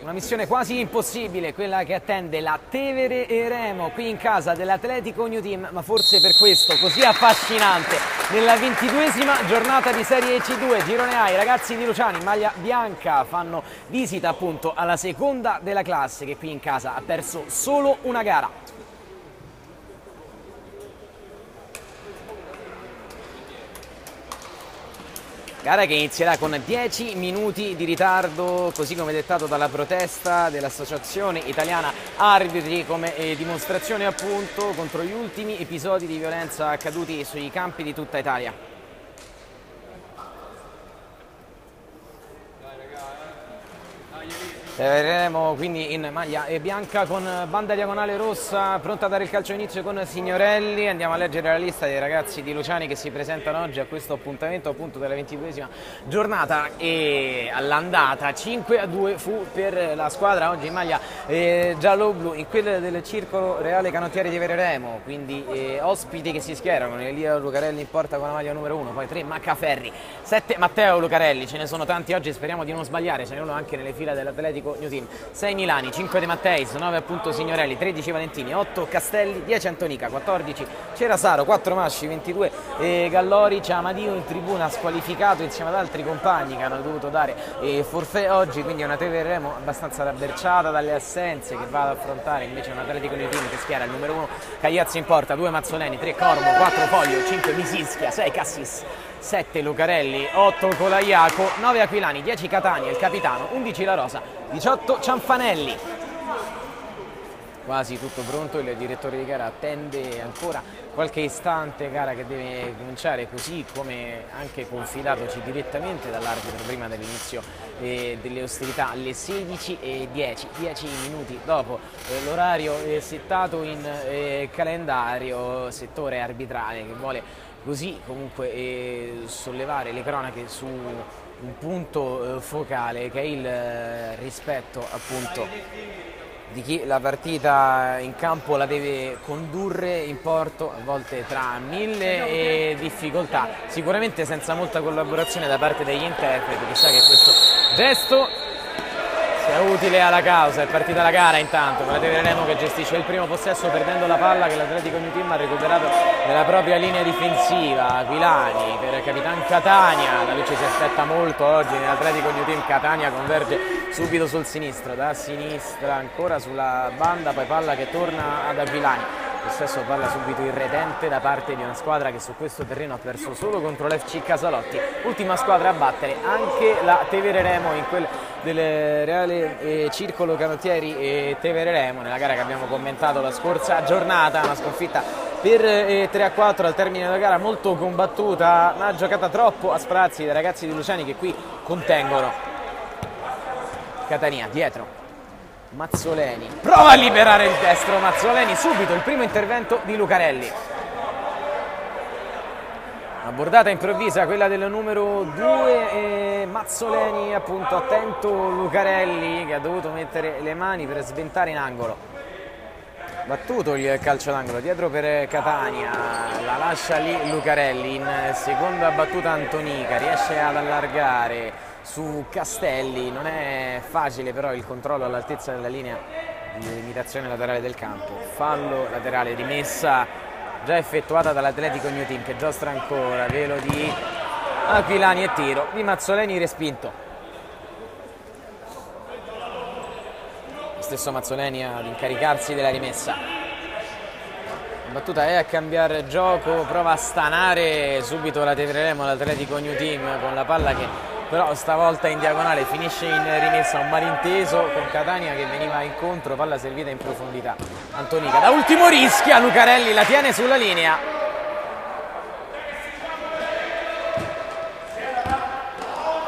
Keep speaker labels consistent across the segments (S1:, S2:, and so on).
S1: Una missione quasi impossibile, quella che attende la Tevere Eremo qui in casa dell'Atletico New Team, ma forse per questo così affascinante. Nella 22esima giornata di Serie C2, Girone A, i ragazzi di Luciani in maglia bianca fanno visita appunto alla seconda della classe che qui in casa ha perso solo una gara. Gara che inizierà con 10 minuti di ritardo, così come dettato dalla protesta dell'Associazione Italiana Arbitri, come dimostrazione appunto contro gli ultimi episodi di violenza accaduti sui campi di tutta Italia. Vedremo quindi in maglia bianca con banda diagonale rossa, pronta a dare il calcio inizio con Signorelli. Andiamo a leggere la lista dei ragazzi di Luciani che si presentano oggi a questo appuntamento appunto della 22esima giornata, e all'andata 5-2 fu per la squadra oggi in maglia giallo-blu in quella del Circolo Reale Canottieri di Vereremo, quindi ospiti che si schierano: Elia Lucarelli in porta con la maglia numero 1, poi 3 Maccaferri, 7 Matteo Lucarelli, ce ne sono tanti oggi, speriamo di non sbagliare, ce n'è uno anche nelle fila dell'Atletico New Team, 6 Milani, 5 De Matteis, 9 appunto Signorelli, 13 Valentini, 8 Castelli, 10 Antonica, 14 Cerasaro, 4 Masci, 22 Gallori. C'è Amadio in tribuna squalificato insieme ad altri compagni che hanno dovuto dare forfait oggi, quindi una Tevere Eremo abbastanza rabberciata dalle assenze, che va ad affrontare invece un Atletico New Team che schiera il numero 1 Cagliazzi in porta, 2 Mazzoleni, 3 Cormo, 4 Foglio, 5 Misischia, 6 Cassis, 7 Lucarelli, 8 Colaiaco, 9 Aquilani, 10 Catania il capitano, 11 La Rosa, 18 Cianfanelli. Quasi tutto pronto, il direttore di gara attende ancora qualche istante, gara che deve cominciare così come anche confidatoci direttamente dall'arbitro prima dell'inizio delle ostilità alle 16:10, 10 minuti dopo l'orario settato in calendario, settore arbitrale che vuole così comunque sollevare le cronache su un punto focale che è il rispetto appunto di chi la partita in campo la deve condurre in porto, a volte tra mille difficoltà, sicuramente senza molta collaborazione da parte degli interpreti. Chissà che questo gesto sia utile alla causa. È partita la gara intanto con la Tevere Eremo che gestisce il primo possesso perdendo la palla, che l'Atletico New Team ha recuperato nella propria linea difensiva. Aquilani per Capitan Catania, da lui ci si aspetta molto oggi nell'Atletico New Team. Catania converge subito sul sinistro, da sinistra ancora sulla banda, poi palla che torna ad Aquilani. Possesso palla subito irredente da parte di una squadra che su questo terreno ha perso solo contro l'FC Casalotti, ultima squadra a battere anche la Tevere Eremo in quel del Reale Circolo Canottieri e Tevere Eremo, nella gara che abbiamo commentato la scorsa giornata. Una sconfitta per 3-4 al termine della gara, molto combattuta, una giocata troppo a sprazzi dai ragazzi di Luciani che qui contengono. Catania dietro, Mazzoleni prova a liberare il destro, Mazzoleni subito il primo intervento di Lucarelli. Una bordata improvvisa quella del numero 2 Mazzoleni, appunto attento Lucarelli che ha dovuto mettere le mani per sventare in angolo. Battuto il calcio d'angolo dietro per Catania, la lascia lì Lucarelli, in seconda battuta Antonica riesce ad allargare su Castelli, non è facile però il controllo all'altezza della linea di limitazione laterale del campo. Fallo laterale, rimessa già effettuata dall'Atletico New Team che giostra ancora, velo di Aquilani e tiro di Mazzoleni respinto. Lo stesso Mazzoleni ad incaricarsi della rimessa. La battuta è a cambiare gioco, prova a stanare subito la Tevere Eremo, l'Atletico New Team con la palla che però stavolta in diagonale finisce in rimessa, un malinteso con Catania che veniva incontro, palla servita in profondità. Antonica da ultimo rischia, Lucarelli la tiene sulla linea.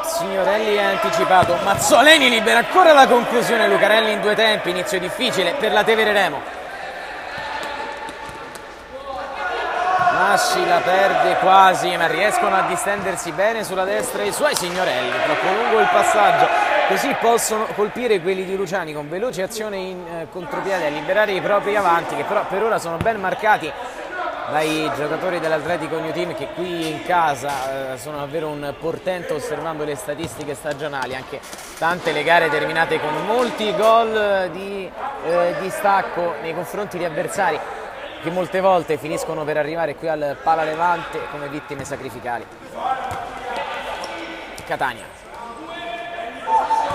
S1: Signorelli è anticipato, Mazzoleni libera ancora la conclusione, Lucarelli in due tempi, inizio difficile per la Tevere Eremo. Masci la perde quasi, ma riescono a distendersi bene sulla destra i suoi Signorelli, troppo lungo il passaggio, così possono colpire quelli di Luciani con veloce azione in contropiede a liberare i propri avanti, che però per ora sono ben marcati dai giocatori dell'Atletico New Team, che qui in casa sono davvero un portento, osservando le statistiche stagionali, anche tante le gare terminate con molti gol di distacco nei confronti di avversari che molte volte finiscono per arrivare qui al Pala Levante come vittime sacrificali. Catania,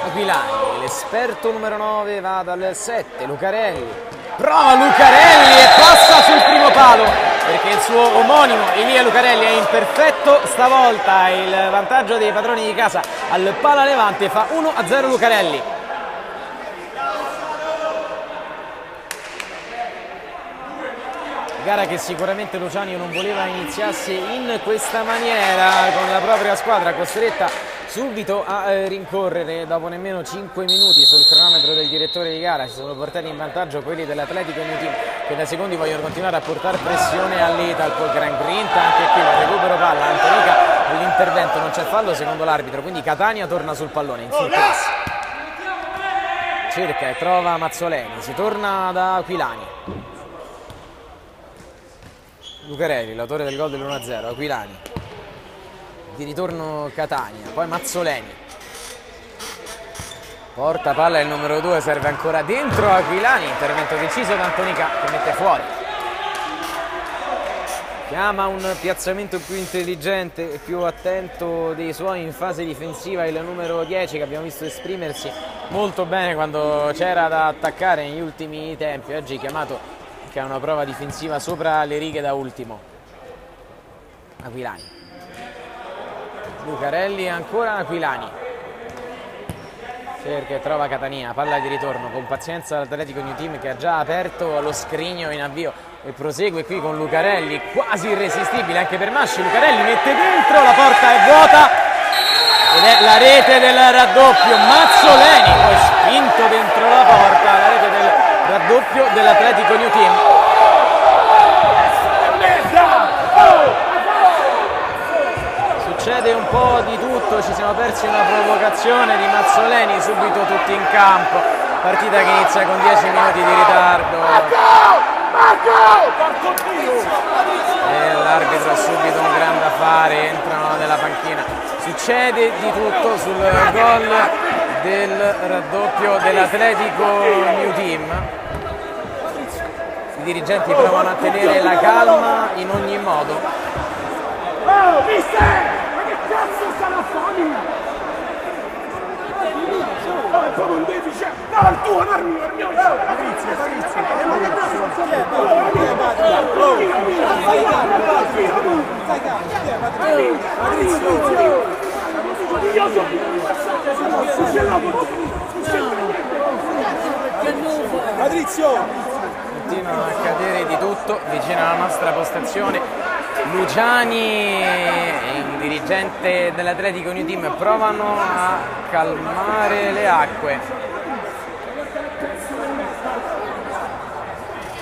S1: Aquilani, l'esperto numero 9 va dal 7, Lucarelli, prova Lucarelli e passa sul primo palo, perché il suo omonimo Elia Lucarelli è imperfetto. Stavolta il vantaggio dei padroni di casa al Pala Levante, fa 1-0 Lucarelli. Gara che sicuramente Luciani non voleva iniziasse in questa maniera, con la propria squadra costretta subito a rincorrere dopo nemmeno 5 minuti sul cronometro del direttore di gara. Si sono portati in vantaggio quelli dell'Atletico New Team, che da secondi vogliono continuare a portare pressione all'Ital. Poi gran grinta anche qui, il recupero palla, Antonica all'intervento, non c'è fallo secondo l'arbitro, quindi Catania torna sul pallone in surplus, cerca e trova Mazzoleni, si torna da Aquilani. Lucarelli, l'autore del gol dell'1-0, Aquilani, di ritorno Catania, poi Mazzoleni, porta palla il numero 2, serve ancora dentro Aquilani, intervento deciso da Antonica che mette fuori. Chiama un piazzamento più intelligente e più attento dei suoi in fase difensiva il numero 10, che abbiamo visto esprimersi molto bene quando c'era da attaccare negli ultimi tempi. Oggi chiamato che ha una prova difensiva sopra le righe da ultimo. Aquilani, Lucarelli, ancora Aquilani, cerca e trova Catania, palla di ritorno con pazienza l'Atletico New Team, che ha già aperto lo scrigno in avvio e prosegue qui con Lucarelli, quasi irresistibile anche per Masci. Lucarelli mette dentro, la porta è vuota ed è la rete del raddoppio. Mazzoleni poi spinto dentro la porta, la rete del raddoppio dell'Atletico New Team. Succede un po' di tutto, ci siamo persi una provocazione di Mazzoleni, subito tutti in campo, partita che inizia con 10 minuti di ritardo e l'arbitro ha subito un grande affare, entrano nella panchina. Succede di tutto sul gol del raddoppio dell'Atletico New Team. I dirigenti provano a tenere la calma in ogni modo.
S2: Oh, mister! Ma che cazzo stanno a fare? No, è proprio un deficit! No, il tuo, non il mio! Patrizio! Ma che cazzo stanno a fare? Patrizio!
S1: Continuano a accadere di tutto vicino alla nostra postazione. Luciani e il dirigente dell'Atletico New Team provano a calmare le acque.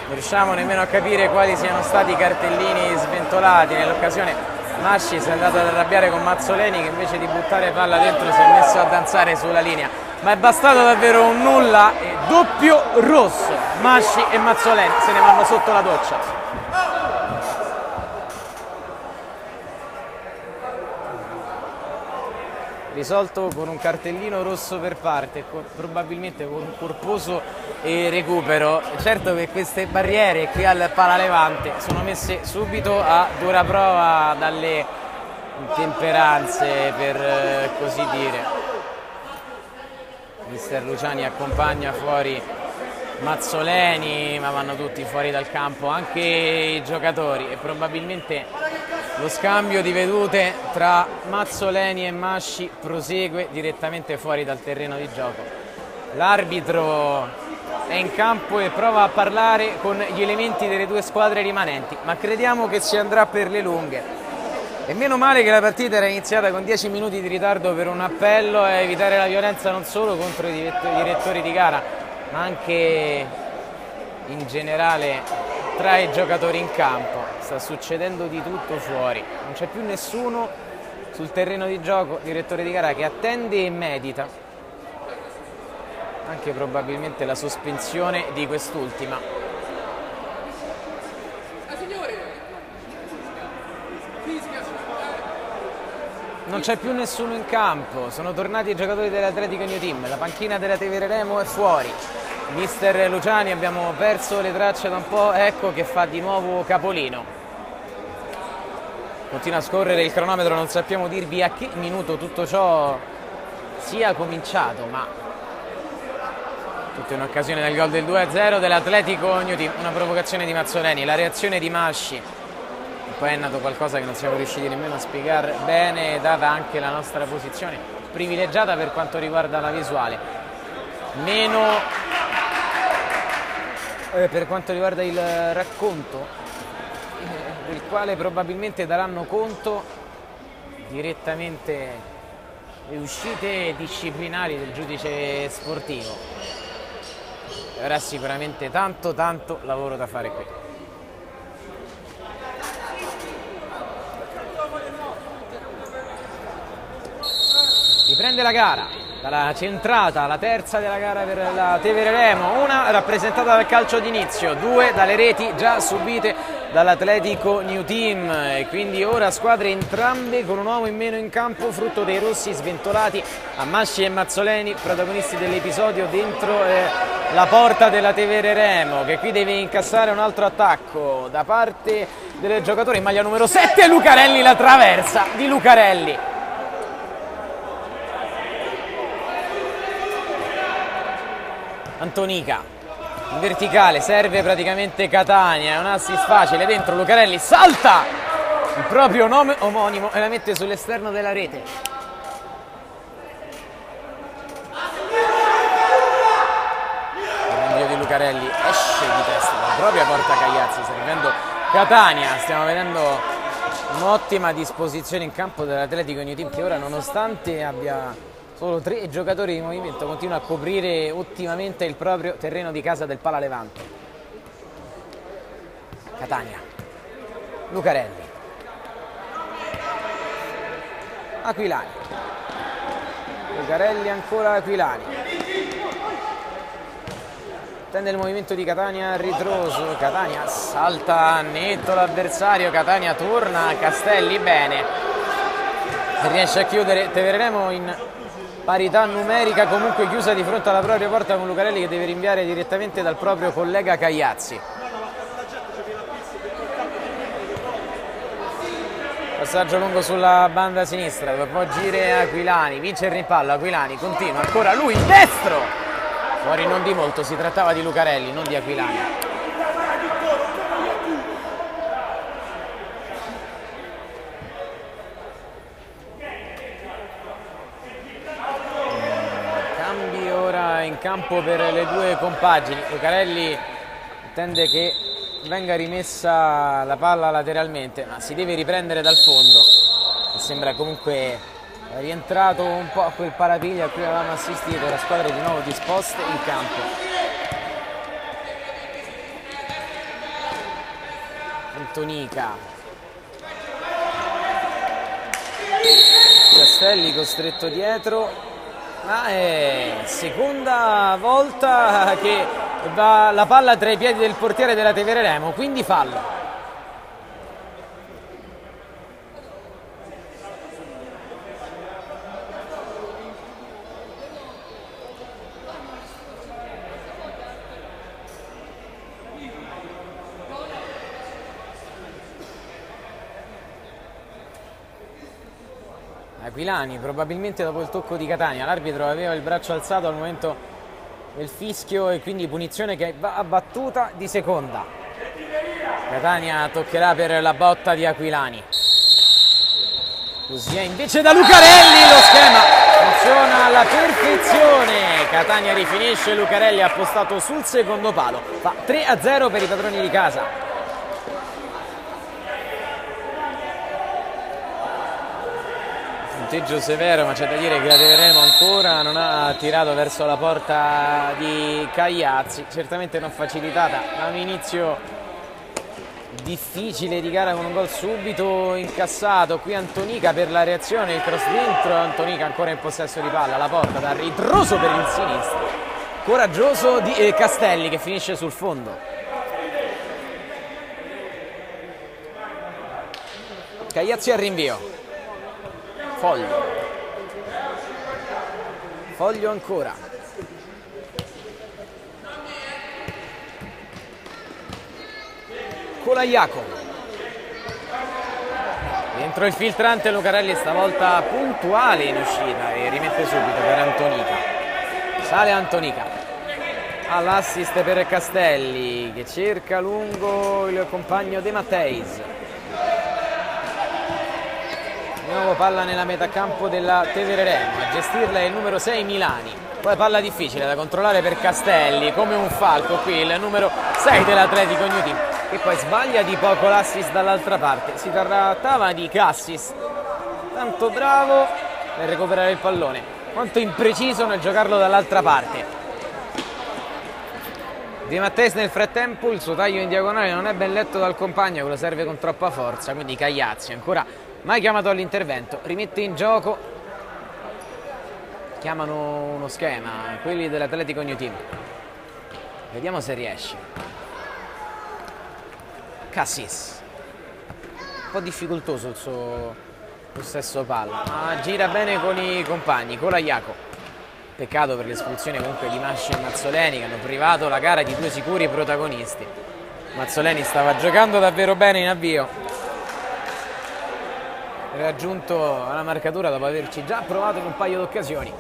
S1: Non riusciamo nemmeno a capire quali siano stati i cartellini sventolati. Nell'occasione Masci si è andato ad arrabbiare con Mazzoleni, che invece di buttare palla dentro si è messo a danzare sulla linea. Ma è bastato davvero un nulla e doppio rosso. Masci e Mazzoleni se ne vanno sotto la doccia. Risolto con un cartellino rosso per parte, probabilmente con un corposo recupero. Certo che queste barriere qui al Pala Levante sono messe subito a dura prova dalle intemperanze, per così dire. Mister Luciani accompagna fuori Mazzoleni, ma vanno tutti fuori dal campo, anche i giocatori, e probabilmente lo scambio di vedute tra Mazzoleni e Masci prosegue direttamente fuori dal terreno di gioco. L'arbitro è in campo e prova a parlare con gli elementi delle due squadre rimanenti, ma crediamo che si andrà per le lunghe. E meno male che la partita era iniziata con 10 minuti di ritardo per un appello a evitare la violenza non solo contro i direttori di gara, ma anche in generale tra i giocatori in campo. Sta succedendo di tutto fuori, non c'è più nessuno sul terreno di gioco. Direttore di gara che attende e medita anche probabilmente la sospensione di quest'ultima. Non c'è più nessuno in campo, sono tornati i giocatori dell'Atletico New Team, la panchina della Tevere Remo è fuori. Mister Luciani, abbiamo perso le tracce da un po', ecco che fa di nuovo capolino. Continua a scorrere il cronometro, non sappiamo dirvi a che minuto tutto ciò sia cominciato, ma tutto in occasione del gol del 2-0 dell'Atletico New Team. Una provocazione di Mazzoleni, la reazione di Masci. Poi è nato qualcosa che non siamo riusciti nemmeno a spiegare bene, data anche la nostra posizione privilegiata per quanto riguarda la visuale. Meno per quanto riguarda il racconto, del quale probabilmente daranno conto direttamente le uscite disciplinari del giudice sportivo. E avrà sicuramente tanto lavoro da fare qui. Riprende la gara, dalla centrata, la terza della gara per la Tevere Remo, una rappresentata dal calcio d'inizio, due dalle reti già subite dall'Atletico New Team, e quindi ora squadre entrambe con un uomo in meno in campo, frutto dei rossi sventolati a Masci e Mazzoleni, protagonisti dell'episodio dentro la porta della Tevere Remo, che qui deve incassare un altro attacco da parte del giocatore in maglia numero 7, Lucarelli, la traversa di Lucarelli. Antonica in verticale, serve praticamente Catania, è un assist facile, dentro Lucarelli, salta il proprio nome omonimo e la mette sull'esterno della rete. Il rinvio di Lucarelli esce di testa dalla propria porta Cagliazzi, servendo Catania. Stiamo vedendo un'ottima disposizione in campo dell'Atletico New Team, che ora, nonostante abbia solo 3 giocatori di movimento, continua a coprire ottimamente il proprio terreno di casa del Pala Levante. Catania, Lucarelli, Aquilani, Lucarelli ancora Aquilani, tende il movimento di Catania a ritroso, Catania salta netto l'avversario, Catania torna, Castelli bene, riesce a chiudere. Tevere Remo in parità numerica, comunque chiusa di fronte alla propria porta, con Lucarelli che deve rinviare direttamente dal proprio collega Cagliazzi. Passaggio lungo sulla banda sinistra dove può agire Aquilani, vince il rimpallo, Aquilani continua, ancora lui, destro! Fuori non di molto, si trattava di Lucarelli, non di Aquilani. In campo per le due compagini, Lucarelli tende che venga rimessa la palla lateralmente, ma si deve riprendere dal fondo, e sembra comunque rientrato un po' a quel parapiglia a cui avevamo assistito, la squadra di nuovo disposte in campo. Antonica, Castelli costretto dietro. Ma è seconda volta che va la palla tra i piedi del portiere della Tevere Remo, quindi fallo. Aquilani, probabilmente dopo il tocco di Catania, l'arbitro aveva il braccio alzato al momento del fischio e quindi punizione che va abbattuta di seconda. Catania toccherà per la botta di Aquilani. Così è invece da Lucarelli, lo schema funziona alla perfezione. Catania rifinisce, Lucarelli ha appostato sul secondo palo, fa 3-0 per i padroni di casa. Punteggio severo, ma c'è da dire che la Tevere Remo ancora non ha tirato verso la porta di Cagliazzi, certamente non facilitata da un inizio difficile di gara con un gol subito incassato. Qui Antonica per la reazione, il cross dentro, Antonica ancora in possesso di palla, la porta da ritroso per il sinistro, coraggioso di Castelli che finisce sul fondo. Cagliazzi al rinvio, Foglio ancora. Colaiaco. Dentro il filtrante Lucarelli, stavolta puntuale in uscita e rimette subito per Antonica. Sale Antonica. All'assist per Castelli che cerca lungo il compagno De Matteis. Di nuovo palla nella metacampo della Tevereremo, a gestirla è il numero 6 Milani. Poi palla difficile da controllare per Castelli, come un falco qui il numero 6 dell'Atletico New Team, che poi sbaglia di poco l'assist dall'altra parte. Si trattava di Cassis, tanto bravo nel recuperare il pallone, quanto impreciso nel giocarlo dall'altra parte. De Matteis nel frattempo, il suo taglio in diagonale non è ben letto dal compagno che lo serve con troppa forza, quindi Cagliazzi ancora mai chiamato all'intervento, rimette in gioco, chiamano uno schema quelli dell'Atletico New Team, vediamo se riesce. Cassis, un po' difficoltoso il suo possesso palla, ma gira bene con i compagni. Colaiaco, peccato per l'espulsione comunque di Masci e Mazzoleni, che hanno privato la gara di due sicuri protagonisti. Mazzoleni stava giocando davvero bene in avvio, raggiunto alla marcatura dopo averci già provato in un paio di occasioni.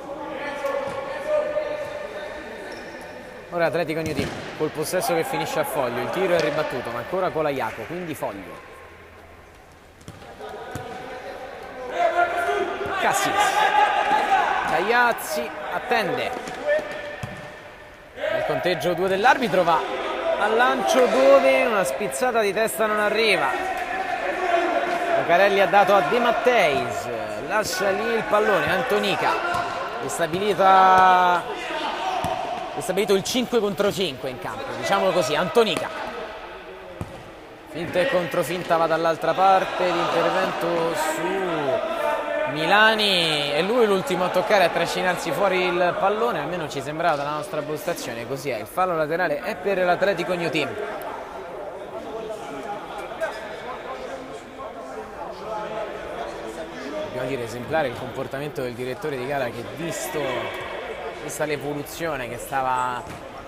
S1: Ora Atletico New Team col possesso che finisce a Foglio, il tiro è ribattuto, ma ancora Colaiaco, quindi Foglio. Cassis, Cagliazzi attende, il conteggio 2 dell'arbitro va al lancio dove una spizzata di testa non arriva. Lucarelli ha dato a De Matteis, lascia lì il pallone. Antonica, ristabilito il 5 contro 5 in campo, diciamo così. Antonica, finta e controfinta, va dall'altra parte, l'intervento su Milani, è lui l'ultimo a toccare, a trascinarsi fuori il pallone, almeno ci sembrava dalla nostra postazione, così è. Il fallo laterale è per l'Atletico New Team. Dire esemplare il comportamento del direttore di gara, che vista l'evoluzione che stava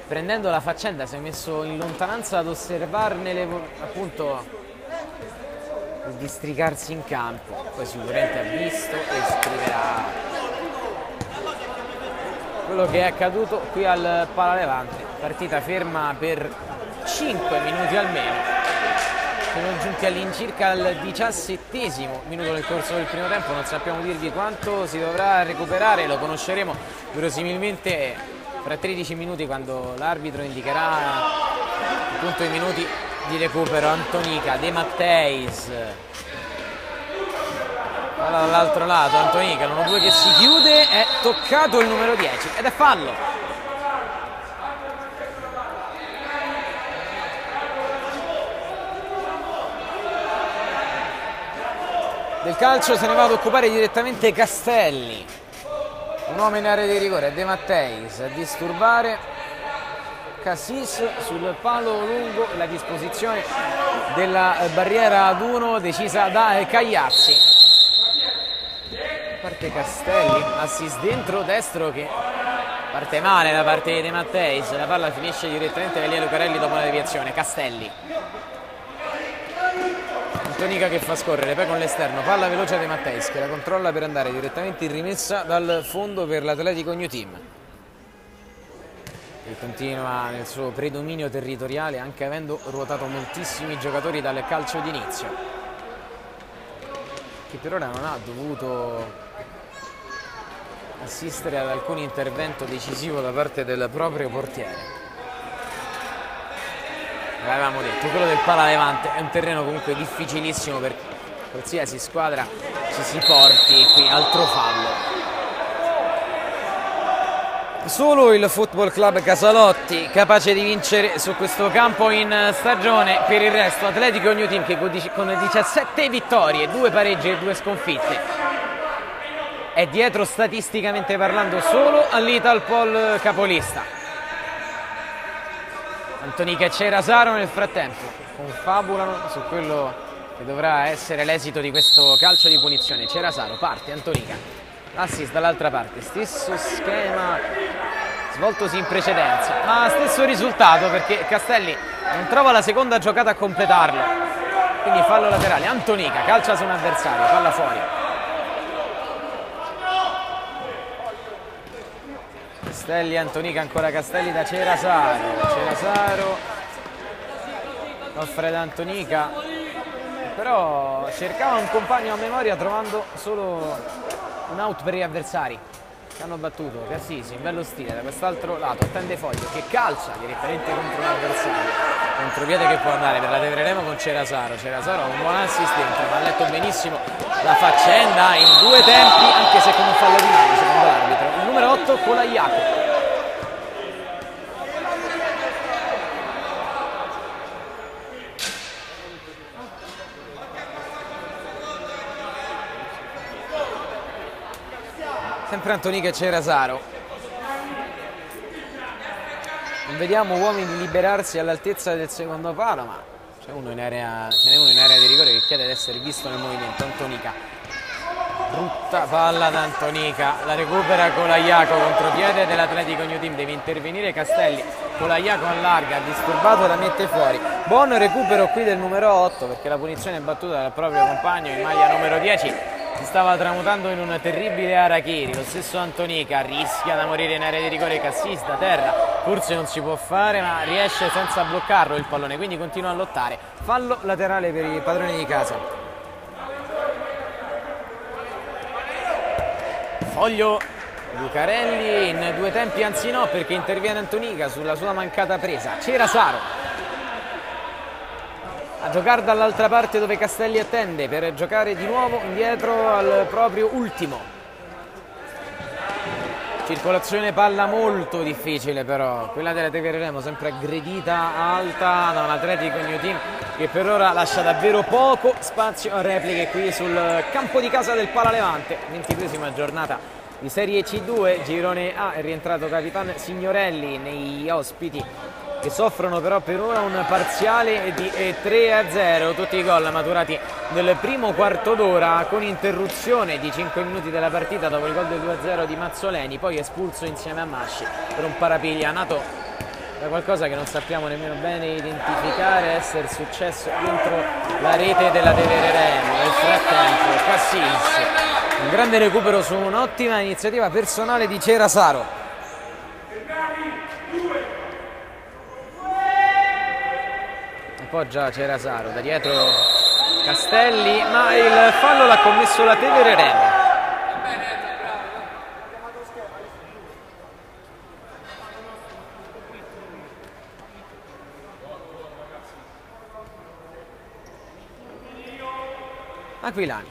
S1: prendendo la faccenda, si è messo in lontananza ad osservarne appunto il districarsi in campo. Poi sicuramente ha visto e scriverà quello che è accaduto qui al Palalevante. Partita ferma per 5 minuti almeno. Siamo giunti all'incirca al 17° minuto nel corso del primo tempo, non sappiamo dirvi quanto si dovrà recuperare, lo conosceremo verosimilmente fra 13 minuti quando l'arbitro indicherà appunto i minuti di recupero. Antonica, De Matteis, dall'altro lato Antonica, l'1-2 che si chiude, è toccato il numero 10 ed è fallo. Del calcio se ne va ad occupare direttamente Castelli, un uomo in area di rigore, De Matteis a disturbare Cassis sul palo lungo, la disposizione della barriera ad 1 decisa da Cagliazzi. Parte Castelli, assist dentro destro che parte male da parte di De Matteis, la palla finisce direttamente per Lucarelli dopo la deviazione. Castelli, Antonica che fa scorrere, poi con l'esterno, palla veloce a De Matteis che la controlla per andare direttamente in rimessa dal fondo per l'Atletico New Team, che continua nel suo predominio territoriale anche avendo ruotato moltissimi giocatori dal calcio d'inizio, che per ora non ha dovuto assistere ad alcun intervento decisivo da parte del proprio portiere. L'avevamo detto, quello del Palalevante è un terreno comunque difficilissimo per qualsiasi squadra ci si porti. Qui altro fallo. Solo il Football Club Casalotti capace di vincere su questo campo in stagione. Per il resto Atletico New Team che con 17 vittorie, 2 pareggi e 2 sconfitte è dietro statisticamente parlando solo all'Italpol capolista. Antonica e Cerasaro nel frattempo confabulano su quello che dovrà essere l'esito di questo calcio di punizione. Cerasaro parte, Antonica, assist dall'altra parte, stesso schema svoltosi in precedenza, ma stesso risultato perché Castelli non trova la seconda giocata a completarlo, quindi fallo laterale. Antonica calcia su un avversario, palla fuori. Castelli, Antonica, ancora Castelli da Cerasaro. Cerasaro offre da Antonica, però cercava un compagno a memoria trovando solo un out per gli avversari che hanno battuto. Cassisi in bello stile da quest'altro lato, attende Foglio che calcia direttamente contro un avversario, contropiede che può andare per la Tevereremo con Cerasaro. Cerasaro ha un buon assist dentro, ma ha letto benissimo la faccenda in due tempi, anche se con un fallo di mano secondo l'arbitro. Il numero 8 Colaiaco. Sempre Antonica e Cerasaro. Non vediamo uomini liberarsi all'altezza del secondo palo, ma ce n'è uno in area di rigore che chiede di essere visto nel movimento. Antonica, brutta palla da Antonica, la recupera Colaiaco, contropiede dell'Atletico New Team, deve intervenire Castelli. Colaiaco allarga, disturbato, la mette fuori. Buon recupero qui del numero 8 perché la punizione è battuta dal proprio compagno in maglia numero 10. Si stava tramutando in un terribile harakiri. Lo stesso Antonica rischia da morire in area di rigore. Cassis da terra, forse non si può fare, ma riesce senza bloccarlo il pallone, quindi continua a lottare. Fallo laterale per i padroni di casa. Foglio, Lucarelli in due tempi, anzi no, perché interviene Antonica sulla sua mancata presa. Cerasaro a giocare dall'altra parte dove Castelli attende per giocare di nuovo indietro al proprio ultimo. Circolazione palla molto difficile, però quella della Tevereremo sempre aggredita alta da un Atletico New Team che per ora lascia davvero poco spazio a repliche qui sul campo di casa del Palalevante. 22esima giornata di Serie C2, girone A. È rientrato Capitan Signorelli negli ospiti che soffrono però per ora un parziale di 3-0, tutti i gol maturati nel primo quarto d'ora con interruzione di 5 minuti della partita dopo il gol del 2-0 di Mazzoleni, poi espulso insieme a Masci per un parapiglia nato da qualcosa che non sappiamo nemmeno bene identificare, essere successo dentro la rete della Tevereremo. Nel frattempo Cassis, un grande recupero su un'ottima iniziativa personale di Cerasaro. Appoggia Cerasaro, da dietro Castelli, ma il fallo l'ha commesso la Tevereremo. Aquilani,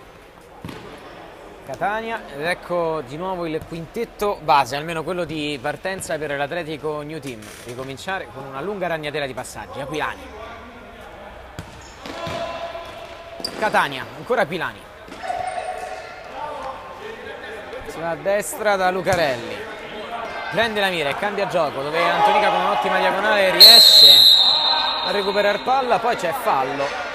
S1: Catania, ed ecco di nuovo il quintetto base, almeno quello di partenza per l'Atletico New Team. Ricominciare con una lunga ragnatela di passaggi. Aquilani, Catania, ancora Aquilani, si va a destra da Lucarelli, prende la mira e cambia gioco, dove Antonica con un'ottima diagonale riesce a recuperare palla, poi c'è fallo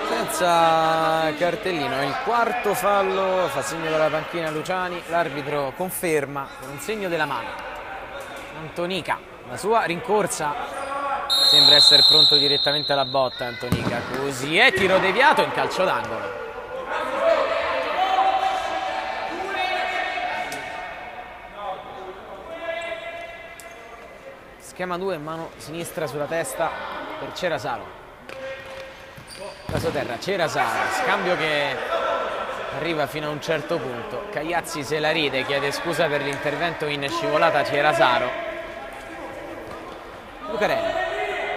S1: senza cartellino, è il quarto fallo, fa segno dalla panchina Luciani, l'arbitro conferma con un segno della mano. Antonica, la sua rincorsa, sembra essere pronto direttamente alla botta Antonica, così è, tiro deviato in calcio d'angolo. Schema 2, mano sinistra sulla testa per Cerasaro. Casoterra, Cerasaro, scambio che arriva fino a un certo punto. Cagliazzi se la ride, chiede scusa per l'intervento in scivolata Cerasaro. Lucarelli,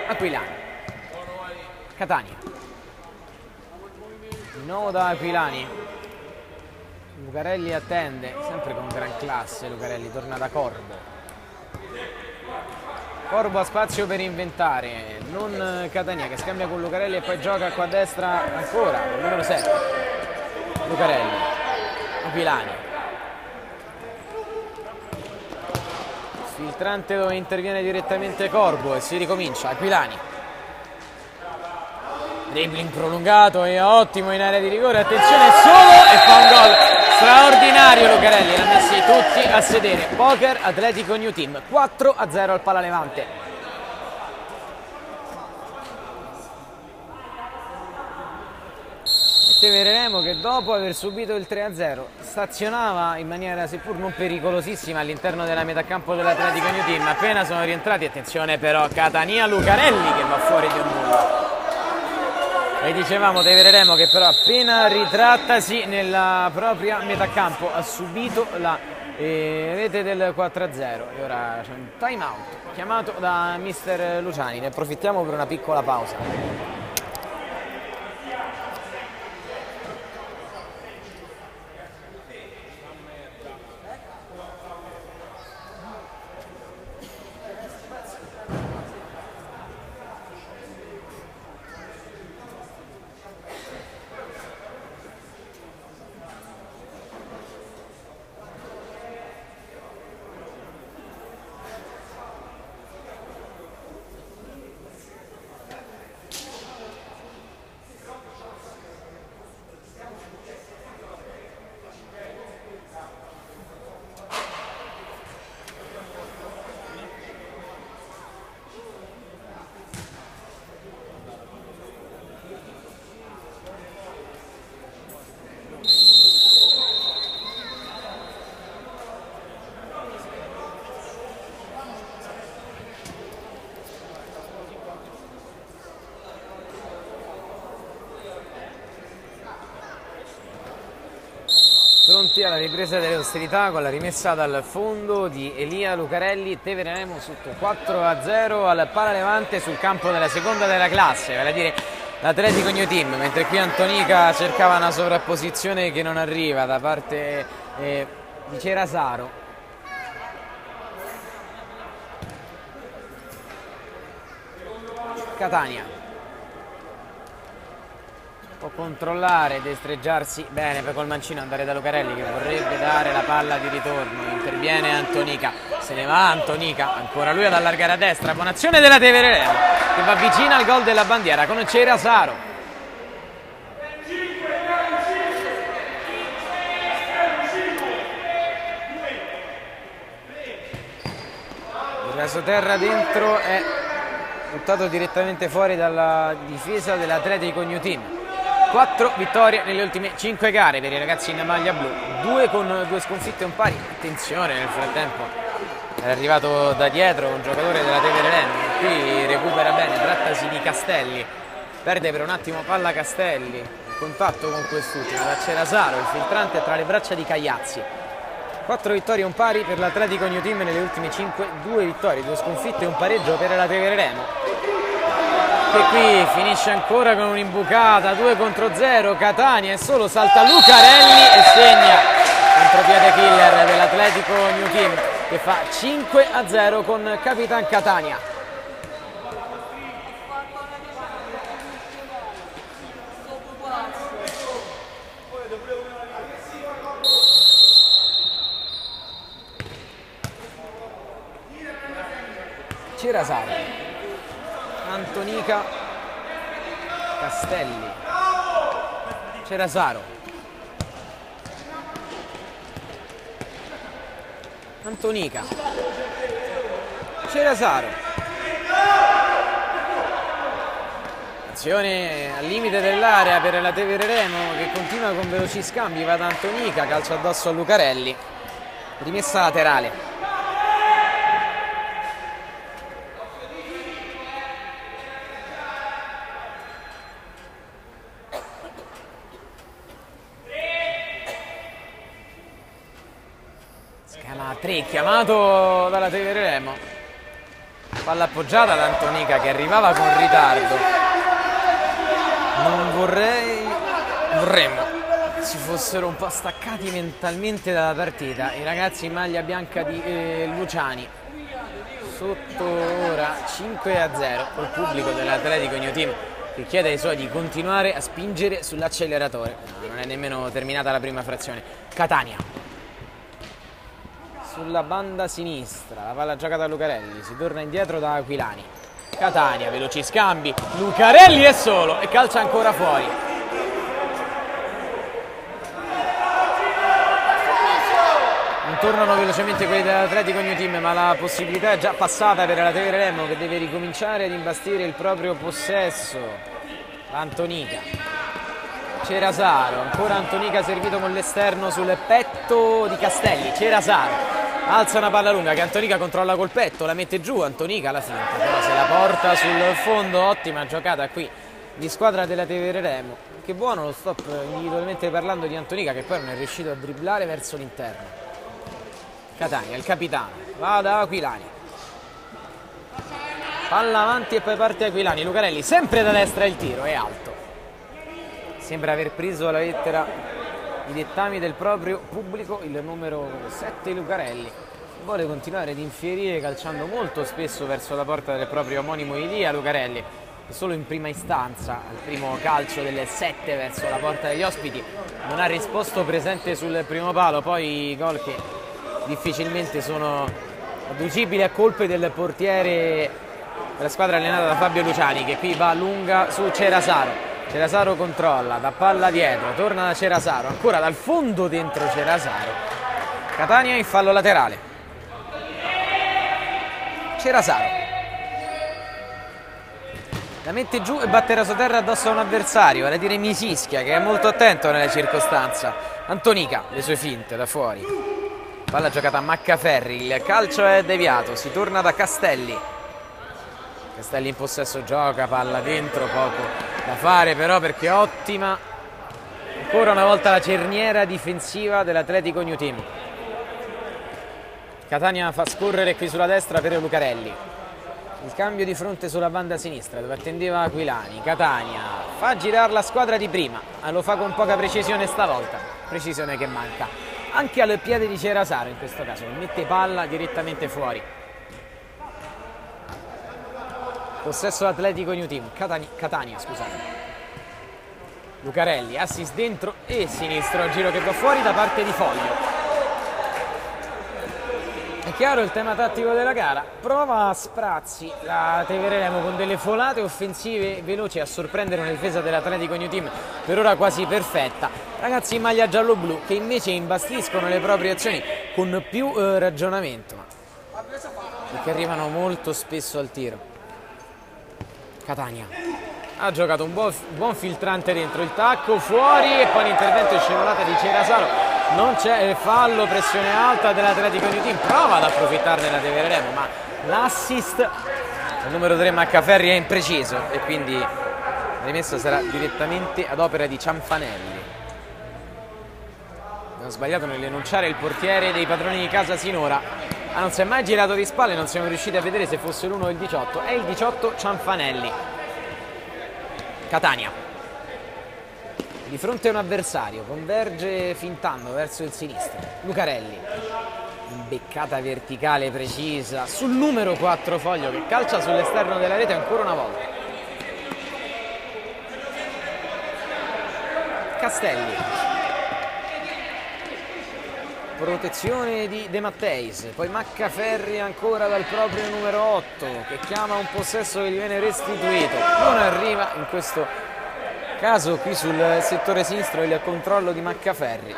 S1: Aquilani, Catania, di nuovo da Aquilani. Lucarelli attende, sempre con gran classe Lucarelli, torna da Corbo. Corbo ha spazio per inventare, non Catania che scambia con Lucarelli e poi gioca qua a destra ancora, il numero 7. Lucarelli, Aquilani. Filtrante dove interviene direttamente Corbo e si ricomincia. Aquilani, dribbling prolungato e ottimo in area di rigore, attenzione solo, e fa un gol straordinario Lucarelli, l'ha messi tutti a sedere. Poker Atletico New Team, 4-0 al Pala Levante. Vedremo che dopo aver subito il 3-0 stazionava in maniera seppur non pericolosissima all'interno della metacampo dell'Atletico New Team. Appena sono rientrati, attenzione però, Catania Lucarelli che va fuori di un nulla. E dicevamo Tevereremo che però appena ritrattasi nella propria metacampo ha subito la rete del 4-0 e ora c'è un time out chiamato da mister Luciani. Ne approfittiamo per una piccola pausa. Pronti alla ripresa delle ostilità con la rimessa dal fondo di Elia Lucarelli. Tevereremo sotto 4-0 al Pala Levante sul campo della seconda della classe, vale a dire l'Atletico New Team, mentre qui Antonica cercava una sovrapposizione che non arriva da parte di Cerasaro. Catania può controllare, destreggiarsi bene, poi col mancino andare da Lucarelli che vorrebbe dare la palla di ritorno, interviene Antonica, se ne va Antonica, ancora lui ad allargare a destra, buona azione della Tevereremo che va vicina al gol della bandiera con Cerasaro. Il rasoterra dentro è buttato direttamente fuori dalla difesa dell'Atletico New Team. 4 vittorie nelle ultime 5 gare per i ragazzi in maglia blu, 2 con 2 sconfitte e un pari. Attenzione, nel frattempo era arrivato da dietro un giocatore della Tevereremo, qui recupera bene, trattasi di Castelli, perde per un attimo palla Castelli, contatto con quest'ultimo da Cerasaro, il filtrante tra le braccia di Cagliazzi. 4 vittorie e un pari per l'Atletico New Team nelle ultime 5, 2 vittorie, 2 sconfitte e un pareggio per la Tevereremo, che qui finisce ancora con un'imbucata, 2-0, Catania e solo salta Lucarelli e segna contropiede killer dell'Atletico New Team che fa 5-0 con Capitan Catania. Cerasaro, Antonica, Castelli, Cerasaro, Antonica, Cerasaro, azione al limite dell'area per la Tevereremo che continua con veloci scambi, va da Antonica, calcio addosso a Lucarelli, rimessa laterale. Schema 3 chiamato dalla Tevereremo, palla appoggiata da Antonica che arrivava con ritardo. Non vorremmo si fossero un po' staccati mentalmente dalla partita i ragazzi in maglia bianca di Luciani. Sotto ora 5-0 col pubblico dell'Atletico New Team che chiede ai suoi di continuare a spingere sull'acceleratore. No, non è nemmeno terminata la prima frazione. Catania sulla banda sinistra, la palla giocata da Lucarelli, si torna indietro da Aquilani. Catania, veloci scambi, Lucarelli è solo e calcia ancora fuori. Non tornano velocemente quelli dell'Atletico New Team, ma la possibilità è già passata per la Tevere Remo, che deve ricominciare ad imbastire il proprio possesso. Antonica, Cerasaro, ancora Antonica servito con l'esterno sul petto di Castelli. Cerasaro alza una palla lunga che Antonica controlla col petto, la mette giù, Antonica alla finta, però se la porta sul fondo. Ottima giocata qui di squadra della Tevere Remo. Che buono lo stop individualmente parlando di Antonica, che poi non è riuscito a dribblare verso l'interno. Catania, il capitano, va da Aquilani, palla avanti e poi parte Aquilani. Lucarelli sempre da destra, il tiro è alto, sembra aver preso alla lettera i dettami del proprio pubblico il numero 7 Lucarelli. Vuole continuare ad infierire calciando molto spesso verso la porta del proprio omonimo Ilia. Lucarelli solo in prima istanza al primo calcio delle 7 verso la porta degli ospiti non ha risposto presente sul primo palo, poi gol che difficilmente sono adducibili a colpe del portiere della squadra allenata da Fabio Luciani, che qui va lunga su Cerasaro. Cerasaro controlla, da palla dietro, torna da Cerasaro, ancora dal fondo dentro Cerasaro. Catania in fallo laterale. Cerasaro la mette giù e batte rasoterra addosso a un avversario, vale a dire Misischia, che è molto attento nella circostanza. Antonica, le sue finte da fuori. Palla giocata a Maccaferri, il calcio è deviato, si torna da Castelli. Castelli in possesso, gioca, palla dentro, poco da fare però, perché ottima ancora una volta la cerniera difensiva dell'Atletico New Team. Catania fa scorrere qui sulla destra per Lucarelli, il cambio di fronte sulla banda sinistra dove attendeva Aquilani. Catania fa girare la squadra di prima, lo fa con poca precisione stavolta, precisione che manca anche al piede di Cerasaro in questo caso, mette palla direttamente fuori. Possesso Atletico New Team, Catania, scusate. Lucarelli, assist dentro e sinistro, giro che va fuori da parte di Foglio. È chiaro il tema tattico della gara, prova a sprazzi la Tevere Remo con delle folate offensive veloci a sorprendere una difesa dell'Atletico New Team per ora quasi perfetta. Ragazzi in maglia giallo-blu che invece imbastiscono le proprie azioni con più ragionamento, perché arrivano molto spesso al tiro. Catania ha giocato un buon filtrante dentro, il tacco fuori e poi l'intervento in scivolata di Cerasaro. Non c'è fallo, pressione alta dell'Atletico New Team, prova ad approfittarne la Tevere Remo, ma l'assist del numero 3 Maccaferri è impreciso e quindi la rimessa sarà direttamente ad opera di Cianfanelli. Abbiamo sbagliato nell'enunciare il portiere dei padroni di casa sinora. Non si è mai girato di spalle, non siamo riusciti a vedere se fosse l'1 o il 18. È il 18 Cianfanelli. Catania di fronte a un avversario, converge fintando verso il sinistro. Lucarelli, imbeccata verticale precisa sul numero 4 Foglio, che calcia sull'esterno della rete ancora una volta. Castelli, protezione di De Matteis, poi Maccaferri ancora dal proprio numero 8 che chiama un possesso che gli viene restituito, non arriva in questo caso qui sul settore sinistro il controllo di Maccaferri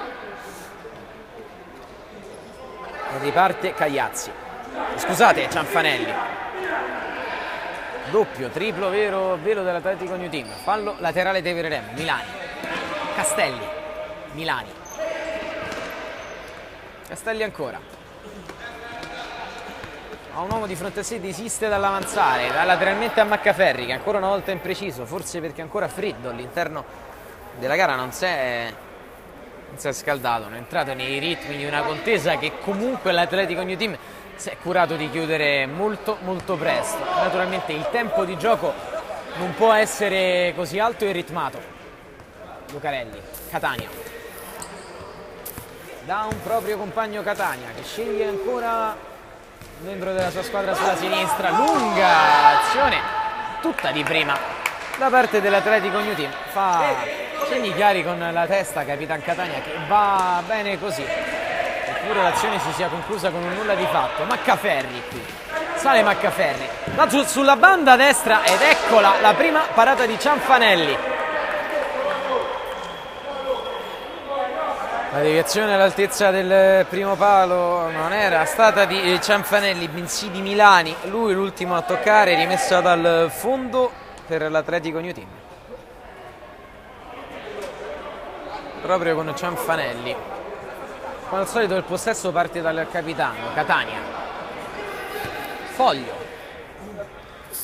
S1: e riparte Cagliazzi, scusate, Cianfanelli. Doppio, triplo velo dell'Atletico New Team, fallo laterale Tevere Remo. Milani, Castelli, Milani, Castelli ancora, ha un uomo di fronte a sé, desiste dall'avanzare, dà lateralmente a Maccaferri che ancora una volta è impreciso, forse perché ancora freddo all'interno della gara, non si è scaldato, non è entrato nei ritmi di una contesa che comunque l'Atletico New Team si è curato di chiudere molto molto presto. Naturalmente il tempo di gioco non può essere così alto e ritmato. Lucarelli, Catania, da un proprio compagno Catania che sceglie ancora un membro della sua squadra sulla sinistra, lunga azione tutta di prima da parte dell'Atletico New Team, fa segni chiari con la testa Capitan Catania, che va bene così, eppure l'azione si sia conclusa con un nulla di fatto. Maccaferri qui Sale Maccaferri, va sulla banda destra ed eccola la prima parata di Cianfanelli. La deviazione all'altezza del primo palo non era stata di Cianfanelli, bensì di Milani. Lui l'ultimo a toccare, rimessa dal fondo per l'Atletico New Team. Proprio con Cianfanelli. Come al solito il possesso parte dal capitano, Catania. Foglio.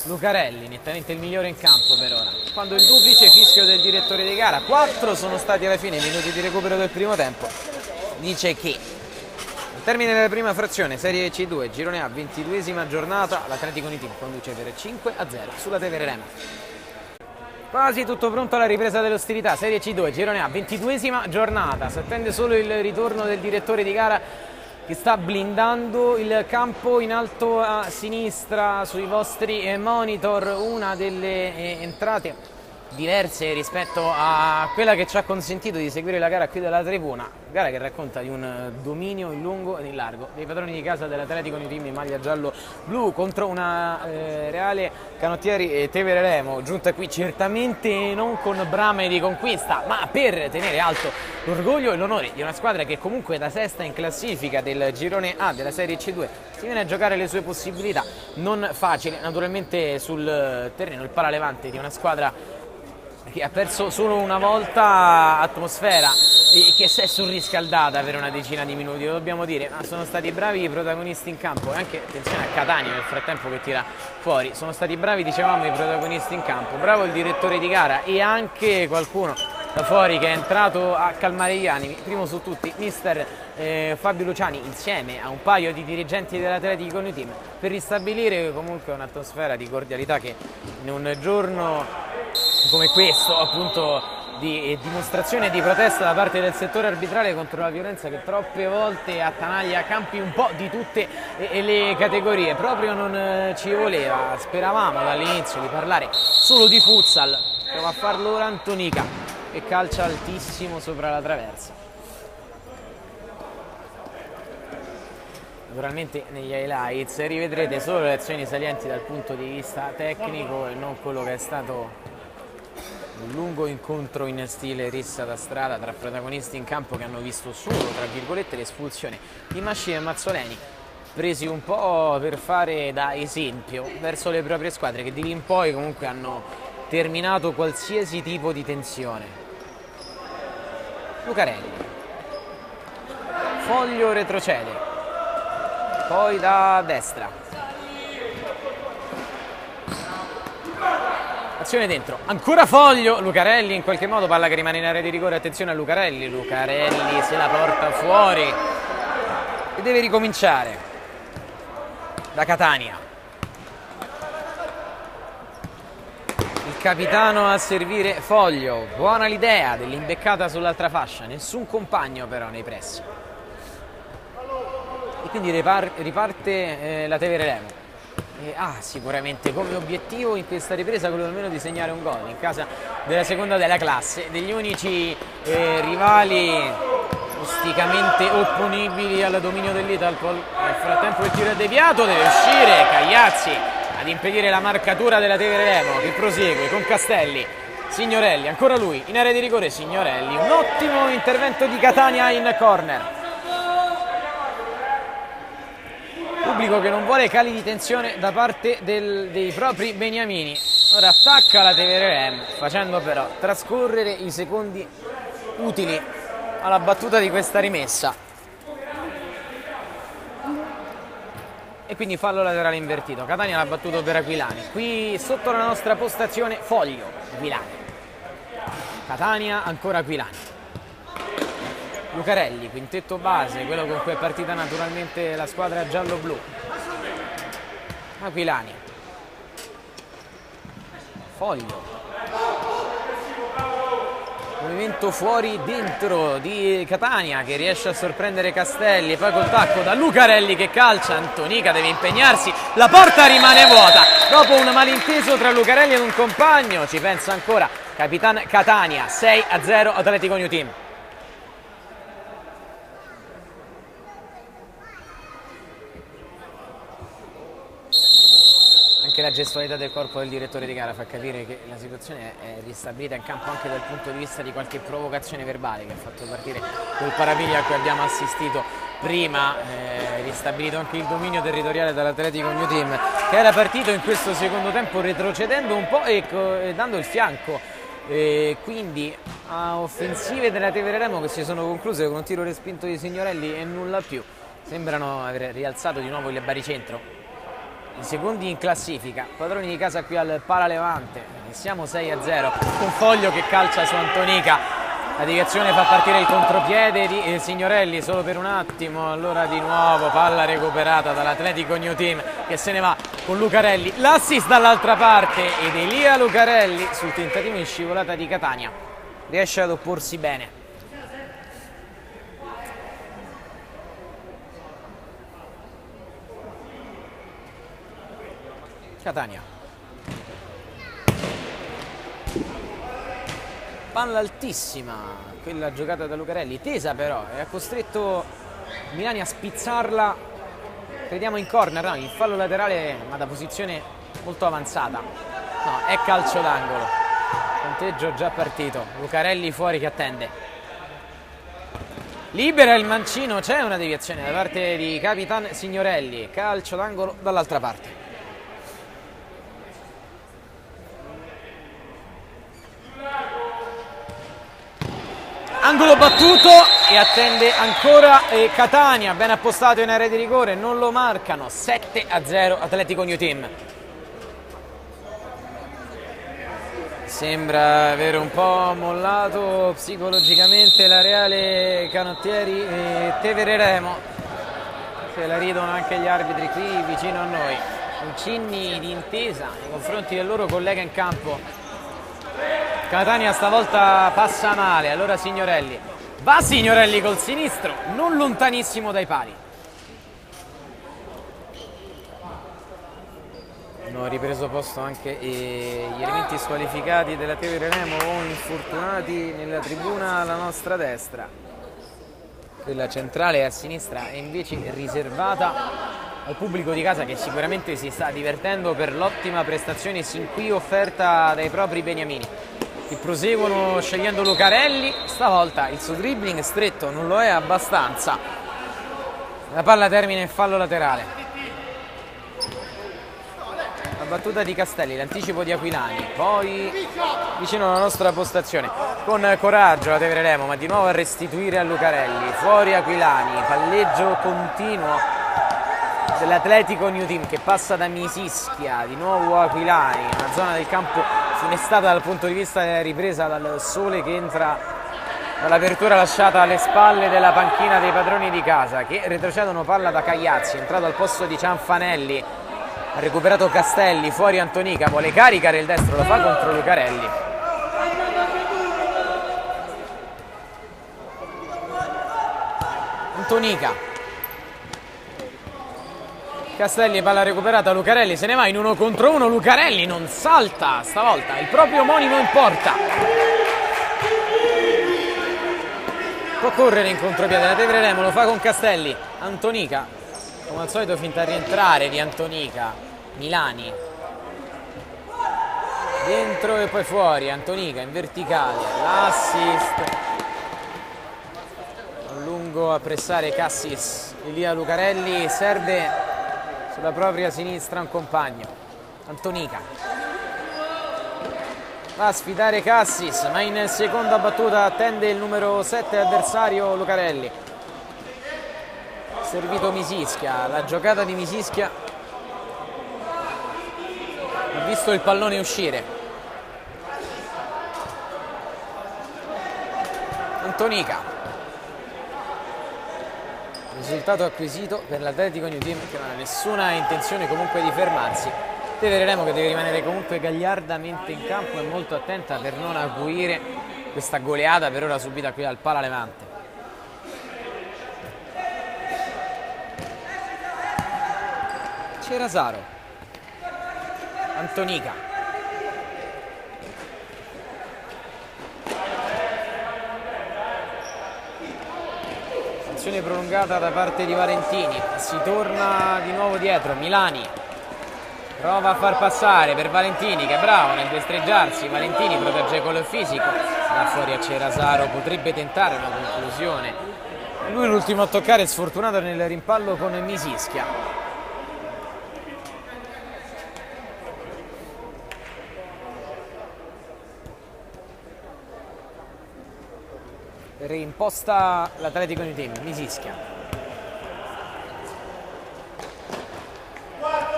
S1: Lucarelli, nettamente il migliore in campo per ora. Quando il duplice fischio del direttore di gara, 4 sono stati alla fine i minuti di recupero del primo tempo, dice che al termine della prima frazione, Serie C2, girone A, 22esima giornata, l'Atletico New Team conduce per 5-0 sulla Tevere Remo. Quasi tutto pronto alla ripresa delle ostilità, Serie C2, girone A, 22esima giornata, si attende solo il ritorno del direttore di gara che sta blindando il campo. In alto a sinistra sui vostri monitor una delle entrate diverse rispetto a quella che ci ha consentito di seguire la gara qui dalla tribuna, gara che racconta di un dominio in lungo e in largo dei padroni di casa dell'Atletico New Team in maglia giallo-blu contro una reale Canottieri Tevere Remo, giunta qui certamente non con brame di conquista, ma per tenere alto l'orgoglio e l'onore di una squadra che comunque da sesta in classifica del girone A della Serie C2 si viene a giocare le sue possibilità, non facile naturalmente sul terreno il Palalevante di una squadra che ha perso solo una volta atmosfera e che si è surriscaldata per una decina di minuti, lo dobbiamo dire, ma sono stati bravi i protagonisti in campo e anche, attenzione a Catania nel frattempo che tira fuori, sono stati bravi, dicevamo, i protagonisti in campo, bravo il direttore di gara e anche qualcuno da fuori che è entrato a calmare gli animi, primo su tutti mister Fabio Luciani insieme a un paio di dirigenti dell'Atletico New Team per ristabilire comunque un'atmosfera di cordialità che in un giorno come questo appunto di dimostrazione e di protesta da parte del settore arbitrale contro la violenza che troppe volte attanaglia campi un po' di tutte le categorie, proprio non ci voleva, speravamo dall'inizio di parlare solo di futsal, prova a farlo ora Antonica che calcia altissimo sopra la traversa. Naturalmente negli highlights rivedrete solo le azioni salienti dal punto di vista tecnico e non quello che è stato un lungo incontro in stile rissa da strada tra protagonisti in campo che hanno visto solo, tra virgolette, l'espulsione di Masci e Mazzoleni, presi un po' per fare da esempio verso le proprie squadre che di lì in poi comunque hanno terminato qualsiasi tipo di tensione. Lucarelli. Foglio retrocede. Poi da destra. Azione dentro, ancora Foglio, Lucarelli in qualche modo, palla che rimane in area di rigore, attenzione a Lucarelli, Lucarelli se la porta fuori e deve ricominciare da Catania. Il capitano a servire Foglio, buona l'idea dell'imbeccata sull'altra fascia, nessun compagno però nei pressi. E quindi riparte la Tevere Remo. Ha sicuramente come obiettivo in questa ripresa quello almeno di segnare un gol in casa della seconda della classe, degli unici rivali osticamente opponibili al dominio dell'Italpol. Nel frattempo il tiro è deviato, deve uscire Cagliazzi ad impedire la marcatura della Tevere Remo che prosegue con Castelli. Signorelli, ancora lui in area di rigore, Signorelli, un ottimo intervento di Catania in corner. Pubblico che non vuole cali di tensione da parte dei propri beniamini. Ora attacca la Tevere Remo, facendo però trascorrere i secondi utili alla battuta di questa rimessa. E quindi fallo laterale invertito. Catania l'ha battuto per Aquilani. Qui sotto la nostra postazione Foglio, Aquilani. Catania, ancora Aquilani. Lucarelli, quintetto base, quello con cui è partita naturalmente la squadra giallo-blu. Aquilani. Foglio. Movimento fuori dentro di Catania che riesce a sorprendere Castelli, poi col tacco da Lucarelli che calcia, Antonica deve impegnarsi, la porta rimane vuota dopo un malinteso tra Lucarelli ed un compagno, ci pensa ancora Capitan Catania, 6-0 Atletico New Team. la gestualità del corpo del direttore di gara fa capire che la situazione è ristabilita in campo anche dal punto di vista di qualche provocazione verbale che ha fatto partire quel Parapiglia a cui abbiamo assistito prima, ristabilito anche il dominio territoriale dall'Atletico New Team, che era partito in questo secondo tempo retrocedendo un po' e dando il fianco, quindi a offensive della Tevere Remo che si sono concluse con un tiro respinto di Signorelli e nulla più. Sembrano aver rialzato di nuovo il baricentro, i secondi in classifica, padroni di casa qui al Pala Levante, siamo 6-0, con Foglio che calcia su Antonica. La deviazione fa partire il contropiede di Signorelli solo per un attimo, allora di nuovo palla recuperata dall'Atletico New Team che se ne va con Lucarelli, l'assist dall'altra parte ed Elia Lucarelli sul tentativo in scivolata di Catania riesce ad opporsi bene. Catania. Palla altissima, quella giocata da Lucarelli, tesa però, e ha costretto Milani a spizzarla, crediamo in corner, no, in fallo laterale ma da posizione molto avanzata. No, è calcio d'angolo, punteggio già partito, Lucarelli fuori che attende. Libera il mancino, c'è una deviazione da parte di Capitan Signorelli, calcio d'angolo dall'altra parte. Angolo battuto e attende ancora Catania, ben appostato in area di rigore, non lo marcano, 7-0 Atletico New Team. Sembra aver un po' mollato psicologicamente la Reale Canottieri e Tevere Remo, se la ridono anche gli arbitri qui vicino a noi, cenni di intesa nei confronti del loro collega in campo. Catania stavolta passa male, allora Signorelli. Va Signorelli col sinistro, non lontanissimo dai pali. Hanno ripreso posto anche gli elementi squalificati della Tevere Remo o infortunati nella tribuna alla nostra destra. Quella centrale a sinistra è invece riservata al pubblico di casa che sicuramente si sta divertendo per l'ottima prestazione sin qui offerta dai propri beniamini, che proseguono scegliendo Lucarelli. Stavolta il suo dribbling stretto non lo è abbastanza, la palla termina in fallo laterale. La battuta di Castelli, l'anticipo di Aquilani, poi vicino alla nostra postazione con coraggio la Tevere Remo, ma di nuovo a restituire a Lucarelli, fuori Aquilani, palleggio continuo dell'Atletico New Team che passa da Misischia, di nuovo Aquilani, una zona del campo funestata dal punto di vista della ripresa dal sole che entra dall'apertura lasciata alle spalle della panchina dei padroni di casa, che retrocedono palla da Cagliazzi, è entrato al posto di Cianfanelli, ha recuperato Castelli, fuori Antonica, vuole caricare il destro, lo fa contro Lucarelli. Antonica, Castelli, palla recuperata, Lucarelli se ne va in 1 contro 1, Lucarelli non salta stavolta, il proprio omonimo in porta. Può correre in contropiede la Tevere Remo, lo fa con Castelli, Antonica, come al solito finta a rientrare di Antonica, Milani, dentro e poi fuori, Antonica in verticale, l'assist, a lungo a pressare Cassis, Elia Lucarelli serve sulla propria sinistra un compagno, Antonica va a sfidare Cassis, ma in seconda battuta attende il numero 7 avversario Lucarelli. Servito Misischia, la giocata di Misischia ha visto il pallone uscire. Antonica, risultato acquisito per l'Atletico New Team che non ha nessuna intenzione comunque di fermarsi. Tevere Remo che deve rimanere comunque gagliardamente in campo e molto attenta per non acuire questa goleata per ora subita qui al Pala Levante. Cerasaro, Antonica, azione prolungata da parte di Valentini, si torna di nuovo dietro, Milani prova a far passare per Valentini, che è bravo nel destreggiarsi. Valentini protegge con il fisico, da fuori a Cerasaro, potrebbe tentare una conclusione. Lui l'ultimo a toccare, sfortunato nel rimpallo con Misischia. Reimposta l'Atletico New Team, Misischia.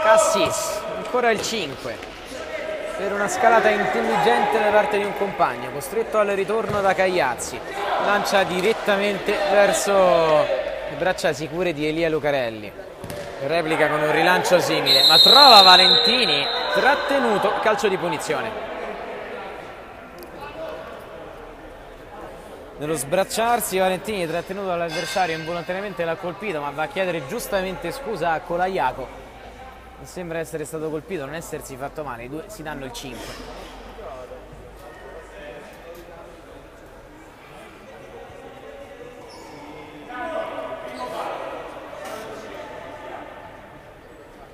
S1: Cassis, ancora il 5, per una scalata intelligente da parte di un compagno, costretto al ritorno da Cagliazzi. Lancia direttamente verso le braccia sicure di Elia Lucarelli. Replica con un rilancio simile, ma trova Valentini, trattenuto, calcio di punizione. Nello sbracciarsi Valentini, trattenuto dall'avversario, involontariamente l'ha colpito, ma va a chiedere giustamente scusa a Colaiaco. Non sembra essere stato colpito, non essersi fatto male, i due si danno il 5.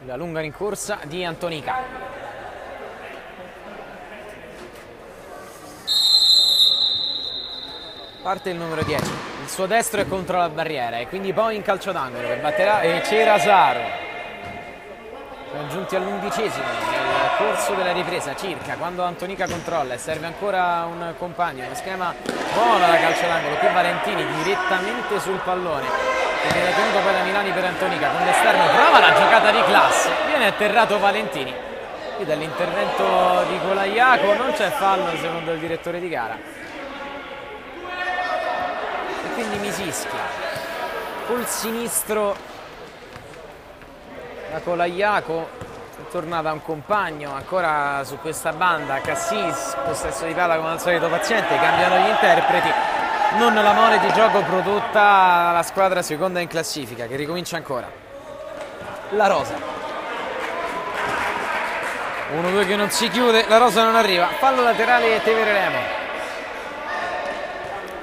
S1: La lunga rincorsa di Antonica. Parte il numero 10, il suo destro è contro la barriera e quindi poi in calcio d'angolo che batterà Cerasaro. Giunti all'11° nel corso della ripresa circa, quando Antonica controlla e serve ancora un compagno, uno schema buono da calcio d'angolo. Qui Valentini direttamente sul pallone, che viene tenuto poi da Milani per Antonica con l'esterno, prova la giocata di classe, viene atterrato Valentini. Qui dall'intervento di Colaiaco non c'è fallo secondo il direttore di gara, e quindi Misischia col sinistro da Colaiaco, torna da un compagno, ancora su questa banda. Cassis, possesso di palla come al solito paziente, cambiano gli interpreti. Non la mole di gioco prodotta dalla squadra seconda in classifica, che ricomincia ancora. La Rosa. 1-2 che non si chiude, la Rosa non arriva. Fallo laterale Tevere Remo.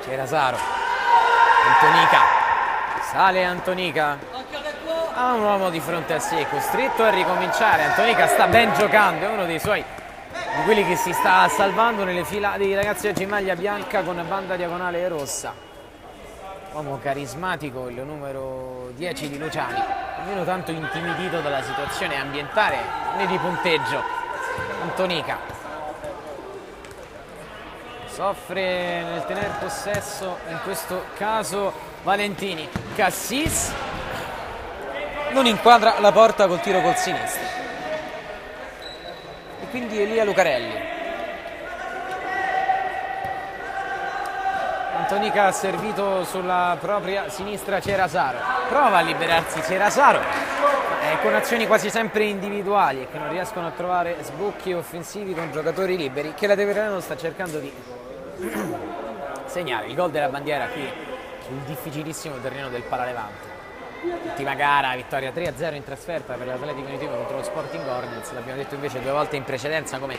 S1: Cerasaro. Antonica. Sale Antonica. Ha un uomo di fronte a sé, costretto a ricominciare. Antonica sta ben giocando, è uno dei suoi, di quelli che si sta salvando nelle fila dei ragazzi oggi in maglia bianca con banda diagonale rossa. Uomo carismatico, il numero 10 di Luciani, almeno tanto intimidito dalla situazione ambientale né di punteggio. Antonica soffre nel tener possesso, in questo caso Valentini. Cassis non inquadra la porta col tiro col sinistro, e quindi Elia Lucarelli. Antonica ha servito sulla propria sinistra Cerasaro, prova a liberarsi Cerasaro, con azioni quasi sempre individuali e che non riescono a trovare sbocchi offensivi con giocatori liberi, che la Teverano sta cercando di segnare il gol della bandiera qui sul difficilissimo terreno del Palalevante. Ultima gara, vittoria 3-0 in trasferta per l'Atletico New Team contro lo Sporting Hornets. L'abbiamo detto invece 2 volte in precedenza come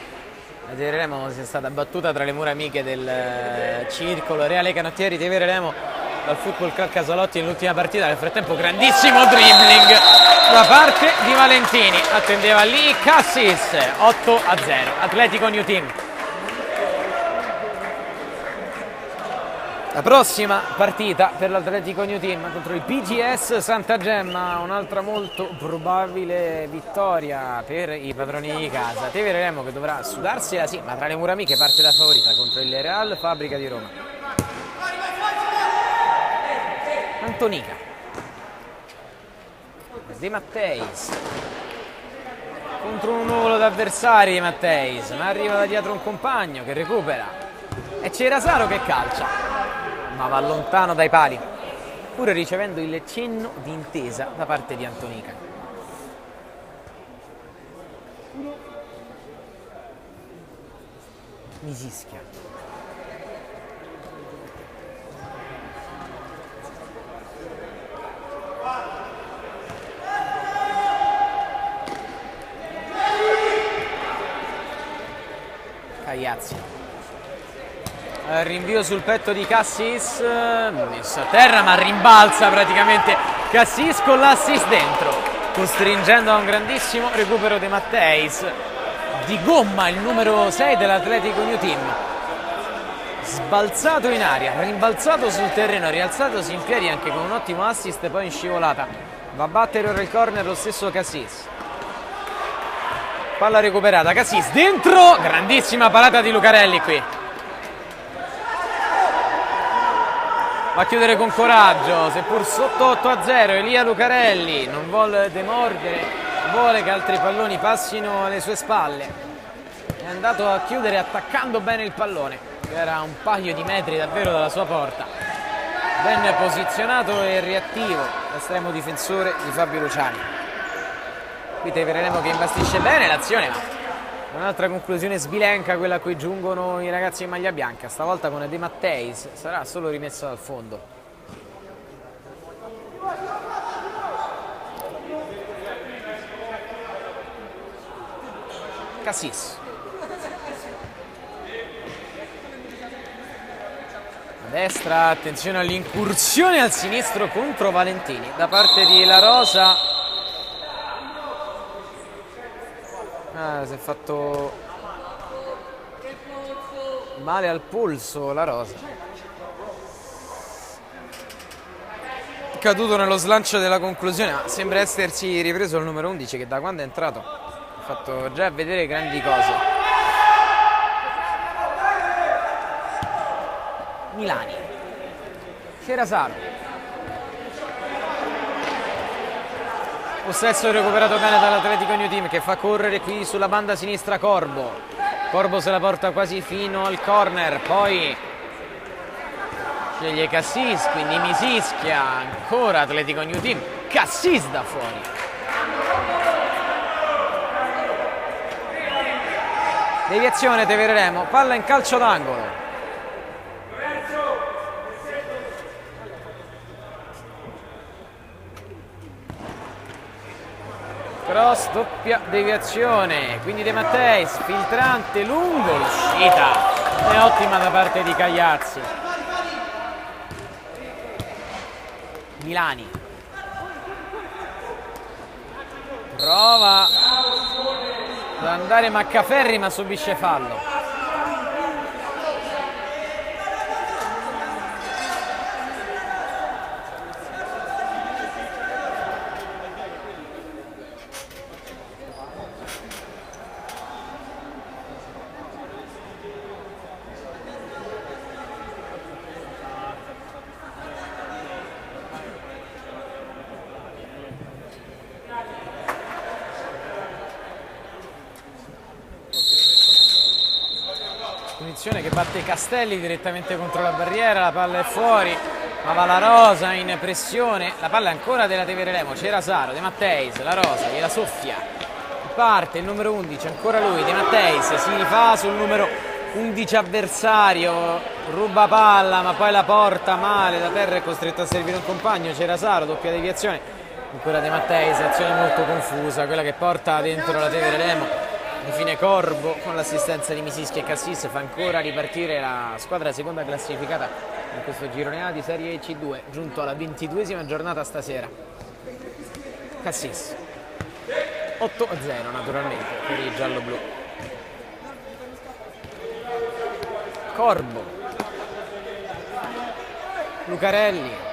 S1: la Tevere Remo sia stata battuta tra le mura amiche del circolo Reale Canottieri. Tevere Remo dal Football Club Casalotti nell'ultima partita. Nel frattempo grandissimo dribbling da parte di Valentini, attendeva lì Cassis. 8-0 Atletico New Team. La prossima partita per l'Atletico New Team contro il PGS Santa Gemma, un'altra molto probabile vittoria per i padroni di casa. Tevere Remo che dovrà sudarsela, sì, ma tra le mura amiche parte da favorita contro il Real Fabbrica di Roma. Antonica. De Matteis contro un nuvolo d'avversari di Matteis, ma arriva da dietro un compagno che recupera. E Cerasaro che calcia, ma va lontano dai pali, pur ricevendo il cenno di intesa da parte di Antonica. Misischia. Cagliazzi. Rinvio sul petto di Cassis, messo a terra ma rimbalza praticamente Cassis con l'assist dentro. costringendo a un grandissimo recupero De Matteis. Di gomma il numero 6 dell'Atletico New Team, sbalzato in aria, rimbalzato sul terreno, rialzatosi in piedi anche con un ottimo assist poi in scivolata. Va a battere ora il corner lo stesso Cassis. Palla recuperata, Cassis dentro, grandissima parata di Lucarelli qui. Va a chiudere con coraggio, seppur sotto 8-0, Elia Lucarelli non vuole demordere, vuole che altri palloni passino alle sue spalle. È andato a chiudere attaccando bene il pallone, che era a un paio di metri davvero dalla sua porta. Ben posizionato e reattivo l'estremo difensore di Fabio Luciani. Qui Teverelemo che imbastisce bene l'azione, ma un'altra conclusione sbilenca quella a cui giungono i ragazzi in maglia bianca, stavolta con De Matteis, sarà solo rimesso dal fondo. Cassis. A destra, attenzione all'incursione al sinistro contro Valentini da parte di La Rosa. Si è fatto male al polso La Rosa. Caduto nello slancio della conclusione, ma sembra essersi ripreso il numero 11 che da quando è entrato ha fatto già vedere grandi cose. Milani. Cerasaro. Possesso recuperato bene dall'Atletico New Team che fa correre qui sulla banda sinistra Corbo. Corbo se la porta quasi fino al corner, poi sceglie Cassis, quindi Misischia, ancora Atletico New Team, Cassis da fuori. Deviazione Teverelemo, palla in calcio d'angolo. Cross, doppia deviazione, quindi De Matteis, filtrante, lungo, l'uscita è ottima da parte di Cagliazzi. Milani prova ad andare Maccaferri ma subisce fallo. Che batte Castelli direttamente contro la barriera, la palla è fuori, ma va La Rosa in pressione, la palla è ancora della Teverelemo, Cerasaro, De Matteis, La Rosa gliela soffia, parte il numero 11, ancora lui, De Matteis si rifà sul numero 11 avversario, ruba palla ma poi la porta male, da terra è costretto a servire un compagno, Cerasaro, doppia deviazione, ancora De Matteis, azione molto confusa, quella che porta dentro la Teverelemo. Infine Corbo con l'assistenza di Misischia e Cassis fa ancora ripartire la squadra seconda classificata in questo girone A di Serie C2, giunto alla 22esima giornata stasera. Cassis 8-0 naturalmente per i giallo-blu. Corbo, Lucarelli,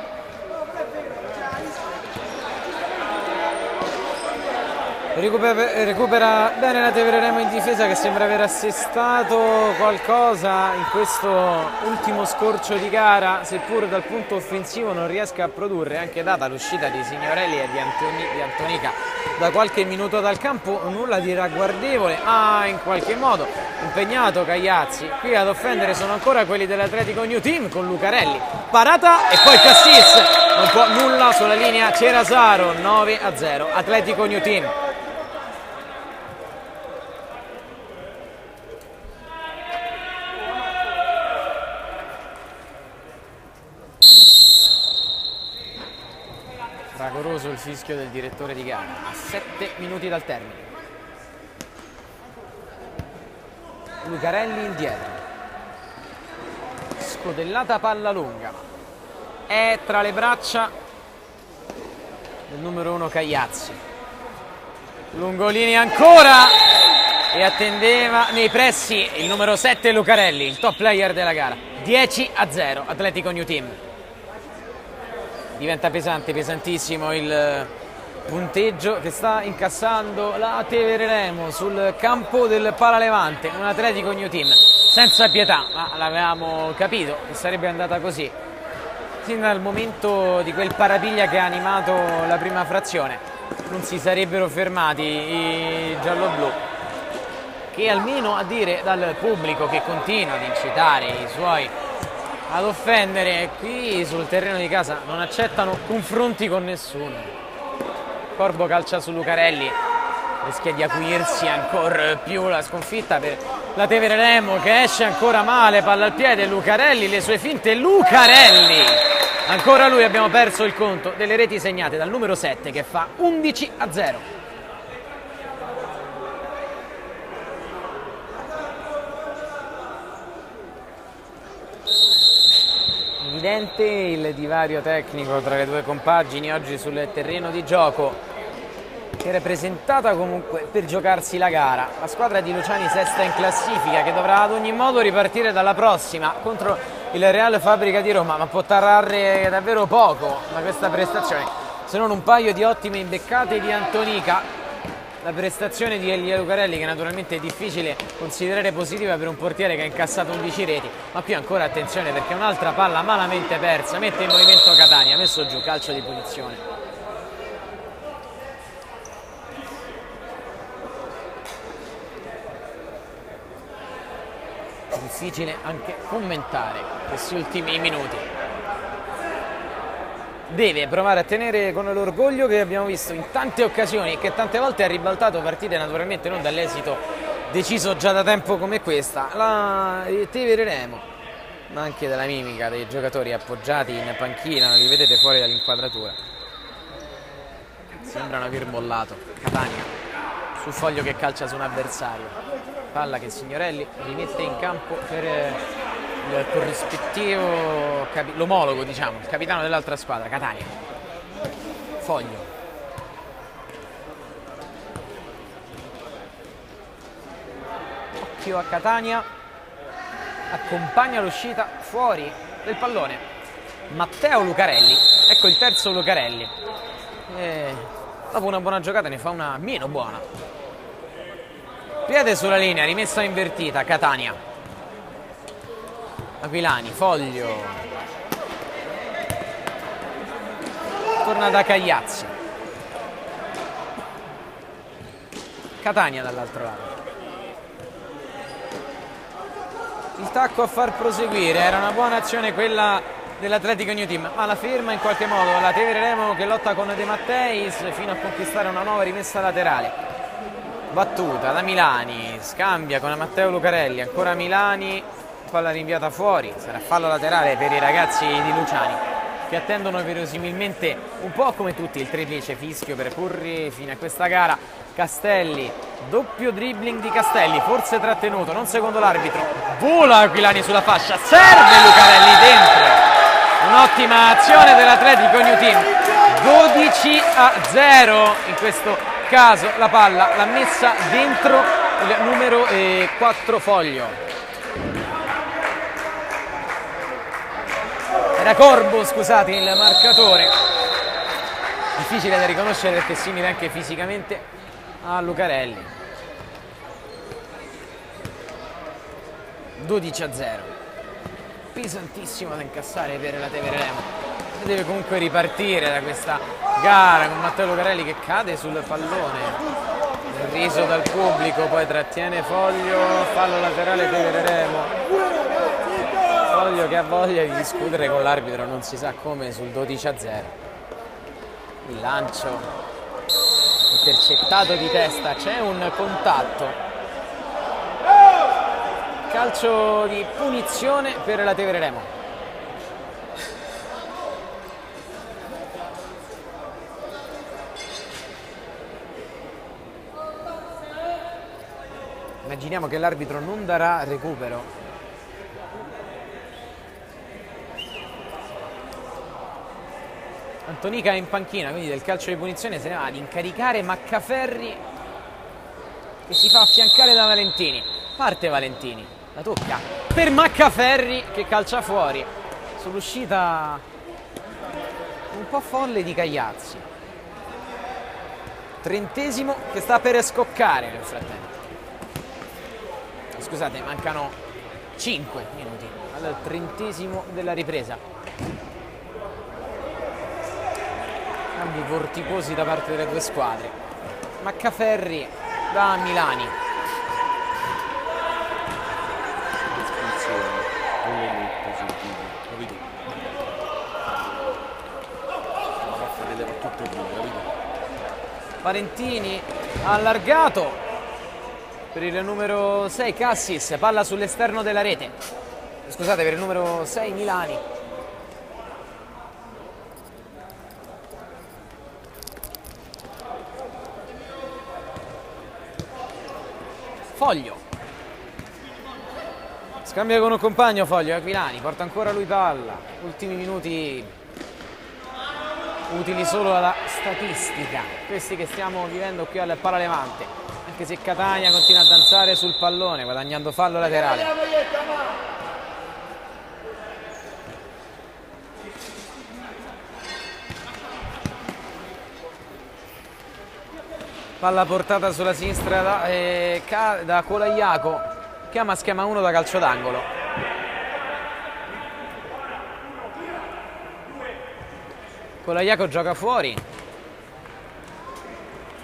S1: recupera bene la Teverelemo in difesa che sembra aver assestato qualcosa in questo ultimo scorcio di gara, seppur dal punto offensivo non riesca a produrre, anche data l'uscita di Signorelli e di Antonica da qualche minuto dal campo, nulla di ragguardevole, ma in qualche modo impegnato Cagliazzi. Qui ad offendere sono ancora quelli dell'Atletico New Team con Lucarelli, parata e poi Cassis, non può nulla sulla linea Cerasaro, 9-0 Atletico New Team. Fragoroso il fischio del direttore di gara a 7 minuti dal termine. Lucarelli indietro, scodellata palla lunga, è tra le braccia del numero 1 Cagliazzi. Lungolini ancora, e attendeva nei pressi il numero 7 Lucarelli, il top player della gara. 10-0 Atletico New Team. Diventa pesante, pesantissimo il punteggio che sta incassando la Tevere Remo sul campo del Palalevante, un Atletico New Team senza pietà, ma l'avevamo capito che sarebbe andata così sin dal momento di quel parapiglia che ha animato la prima frazione. Non si sarebbero fermati i gialloblu, che almeno a dire dal pubblico che continua ad incitare i suoi ad offendere, qui sul terreno di casa non accettano confronti con nessuno. Corbo calcia su Lucarelli, rischia di acuirsi ancora più la sconfitta per la Tevere Remo, che esce ancora male, palla al piede, Lucarelli, le sue finte, Lucarelli! Ancora lui, abbiamo perso il conto delle reti segnate dal numero 7 che fa 11-0. Evidente il divario tecnico tra le due compagini oggi sul terreno di gioco, che era presentata comunque per giocarsi la gara. La squadra di Luciani sesta in classifica, che dovrà ad ogni modo ripartire dalla prossima contro il Real Fabbrica di Roma, ma può trarre davvero poco da questa prestazione, se non un paio di ottime imbeccate di Antonica. La prestazione di Elia Lucarelli, che naturalmente è difficile considerare positiva per un portiere che ha incassato 11 reti, ma qui ancora attenzione perché un'altra palla malamente persa, mette in movimento Catania, messo giù, calcio di punizione. Difficile anche commentare questi ultimi minuti. Deve provare a tenere con l'orgoglio che abbiamo visto in tante occasioni e che tante volte ha ribaltato partite, naturalmente non dall'esito deciso già da tempo come questa, la Tevere Remo, ma anche dalla mimica dei giocatori appoggiati in panchina, li vedete fuori dall'inquadratura, sembrano aver mollato. Catania sul foglio che calcia su un avversario, palla che Signorelli rimette in campo per il corrispettivo, l'omologo, diciamo, il capitano dell'altra squadra, Catania. Foglio. Occhio a Catania, accompagna l'uscita fuori del pallone Matteo Lucarelli, ecco il terzo Lucarelli, e dopo una buona giocata ne fa una meno buona. Piede sulla linea, rimessa invertita, Catania. Aquilani, Foglio, torna da Cagliazzi, Catania dall'altro lato, il tacco a far proseguire, era una buona azione quella dell'Atletico New Team, ma la ferma in qualche modo la Tevere Remo, che lotta con De Matteis fino a conquistare una nuova rimessa laterale. Battuta da Milani, scambia con Matteo Lucarelli, ancora Milani, palla rinviata fuori, sarà fallo laterale per i ragazzi di Luciani, che attendono verosimilmente un po' come tutti il triplice fischio per porre fine a questa gara. Castelli, doppio dribbling di Castelli, forse trattenuto, non secondo l'arbitro, vola Aquilani sulla fascia, serve Lucarelli dentro, un'ottima azione dell'Atletico New Team. 12-0 in questo caso, la palla l'ha messa dentro il numero 4 Foglio. Era Corbo, scusate, il marcatore. Difficile da riconoscere perché è simile anche fisicamente a Lucarelli. 12-0. Pesantissimo da incassare per la Tevere Remo. Deve comunque ripartire da questa gara con Matteo Lucarelli che cade sul pallone. Riso dal pubblico, poi trattiene Foglio, fallo laterale Tevere Remo. Foglio che ha voglia di discutere con l'arbitro, non si sa come, sul 12-0. Il lancio intercettato di testa, c'è un contatto. Calcio di punizione per la Tevere Remo. Immaginiamo che l'arbitro non darà recupero. Antonica è in panchina, quindi del calcio di punizione se ne va ad incaricare Maccaferri che si fa affiancare da Valentini. Parte Valentini, la tocca per Maccaferri che calcia fuori sull'uscita un po' folle di Cagliazzi. 30° che sta per scoccare nel frattempo. Scusate, mancano 5 minuti al 30° della ripresa. Cambi vorticosi da parte delle due squadre. Maccaferri da Milani. Valentini allargato per il numero 6 Cassis, palla sull'esterno della rete. Scusate, per il numero 6 Milani. Foglio. Scambia con un compagno Foglio, Aquilani, porta ancora lui palla. Ultimi minuti utili solo alla statistica, questi che stiamo vivendo qui al Pala Levante, anche se Catania continua a danzare sul pallone guadagnando fallo laterale. Palla portata sulla sinistra da Colaiaco, chiama schema 1 da calcio d'angolo. Colaiaco gioca fuori,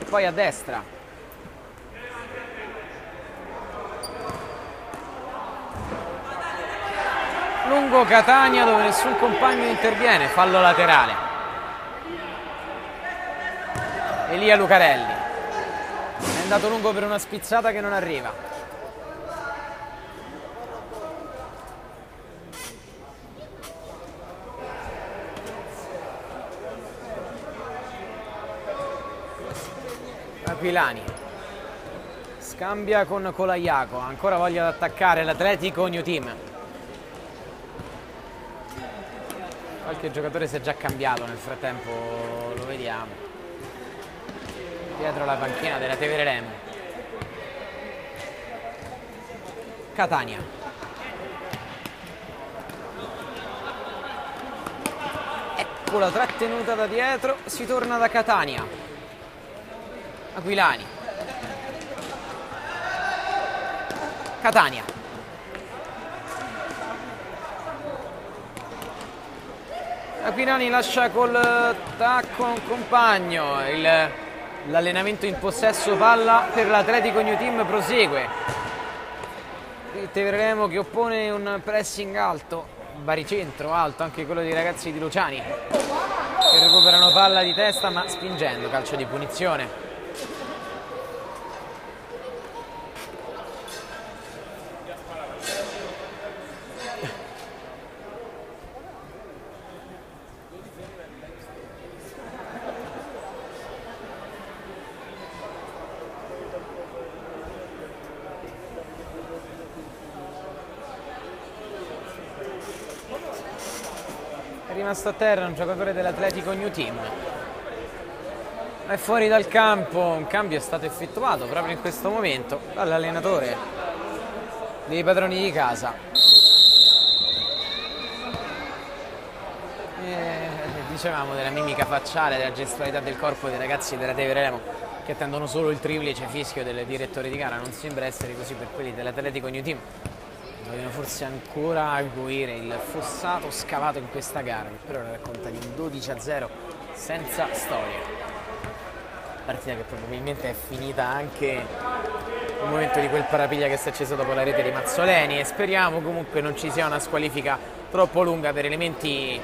S1: poi a destra. Lungo Catania dove nessun compagno interviene, fallo laterale. Elia Lucarelli è andato lungo per una spizzata che non arriva. Aquilani scambia con Colaiaco, ancora voglia di attaccare l'Atletico New Team. Qualche giocatore si è già cambiato nel frattempo, lo vediamo. Dietro la panchina della Tevere Remo. Catania. Ecco la trattenuta da dietro, si torna da Catania. Aquilani. Catania. Aquilani lascia col tacco un compagno. L'allenamento in possesso palla per l'Atletico New Team prosegue. Il Tevere Remo che oppone un pressing alto, baricentro alto, anche quello dei ragazzi di Luciani, che recuperano palla di testa ma spingendo, calcio di punizione. È rimasto a terra un giocatore dell'Atletico New Team. È fuori dal campo, un cambio è stato effettuato proprio in questo momento dall'allenatore dei padroni di casa. Dicevamo della mimica facciale, della gestualità del corpo dei ragazzi della Tevere Remo che attendono solo il triplice fischio del direttore di gara. Non sembra essere così per quelli dell'Atletico New Team. Vogliono forse ancora arguire il fossato scavato in questa gara, che però racconta di un 12-0 senza storia. Partita che probabilmente è finita anche nel momento di quel parapiglia che si è acceso dopo la rete di Mazzoleni, e speriamo comunque non ci sia una squalifica troppo lunga per elementi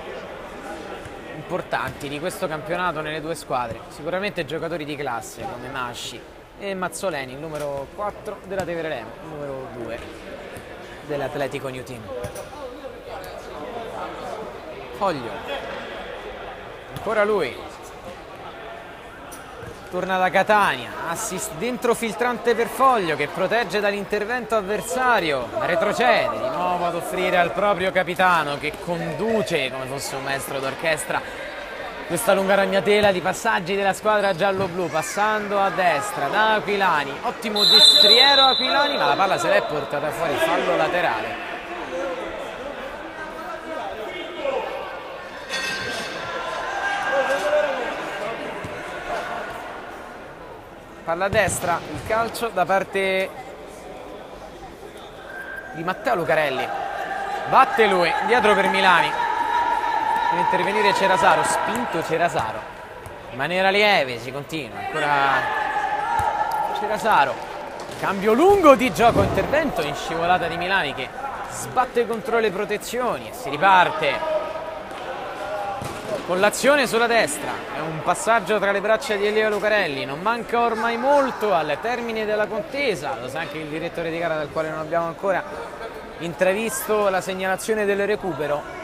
S1: importanti di questo campionato nelle due squadre. Sicuramente giocatori di classe come Masci e Mazzoleni, il numero 4 della Tevere Remo, il numero 2 dell'Atletico New Team. Foglio, ancora lui, torna da Catania, assist dentro filtrante per Foglio che protegge dall'intervento avversario, retrocede di nuovo ad offrire al proprio capitano che conduce come fosse un maestro d'orchestra questa lunga ragnatela di passaggi della squadra giallo-blu, passando a destra da Aquilani, ottimo destriero Aquilani, ma la palla se l'è portata fuori, fallo laterale. Palla a destra, il calcio da parte di Matteo Lucarelli, batte lui, dietro per Milani. Deve intervenire Cerasaro, spinto Cerasaro, in maniera lieve si continua, ancora Cerasaro, cambio lungo di gioco, intervento in scivolata di Milani che sbatte contro le protezioni e si riparte con l'azione sulla destra. È un passaggio tra le braccia di Elia Lucarelli, non manca ormai molto al termine della contesa, lo sa anche il direttore di gara dal quale non abbiamo ancora intravisto la segnalazione del recupero.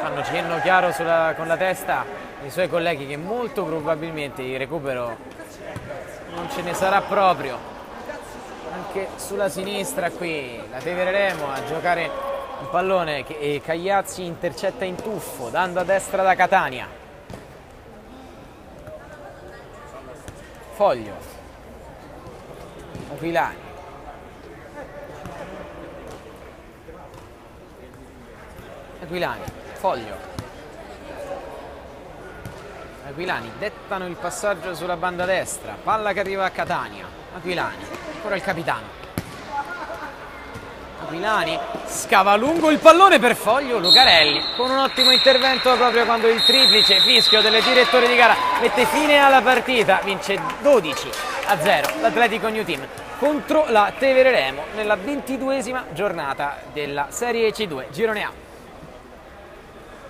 S1: Fanno cenno chiaro con la testa i suoi colleghi che molto probabilmente il recupero non ce ne sarà proprio. Anche sulla sinistra qui la Tevereremo a giocare un pallone che Cagliazzi intercetta in tuffo, dando a destra da Catania. Foglio, Aquilani, Foglio, Aquilani dettano il passaggio sulla banda destra, palla che arriva a Catania, Aquilani, ancora il capitano. Aquilani scava lungo il pallone per Foglio, Lucarelli con un ottimo intervento proprio quando il triplice fischio del direttore di gara mette fine alla partita, vince 12-0 l'Atletico New Team contro la Tevereremo nella 22esima giornata della Serie C2 Girone A.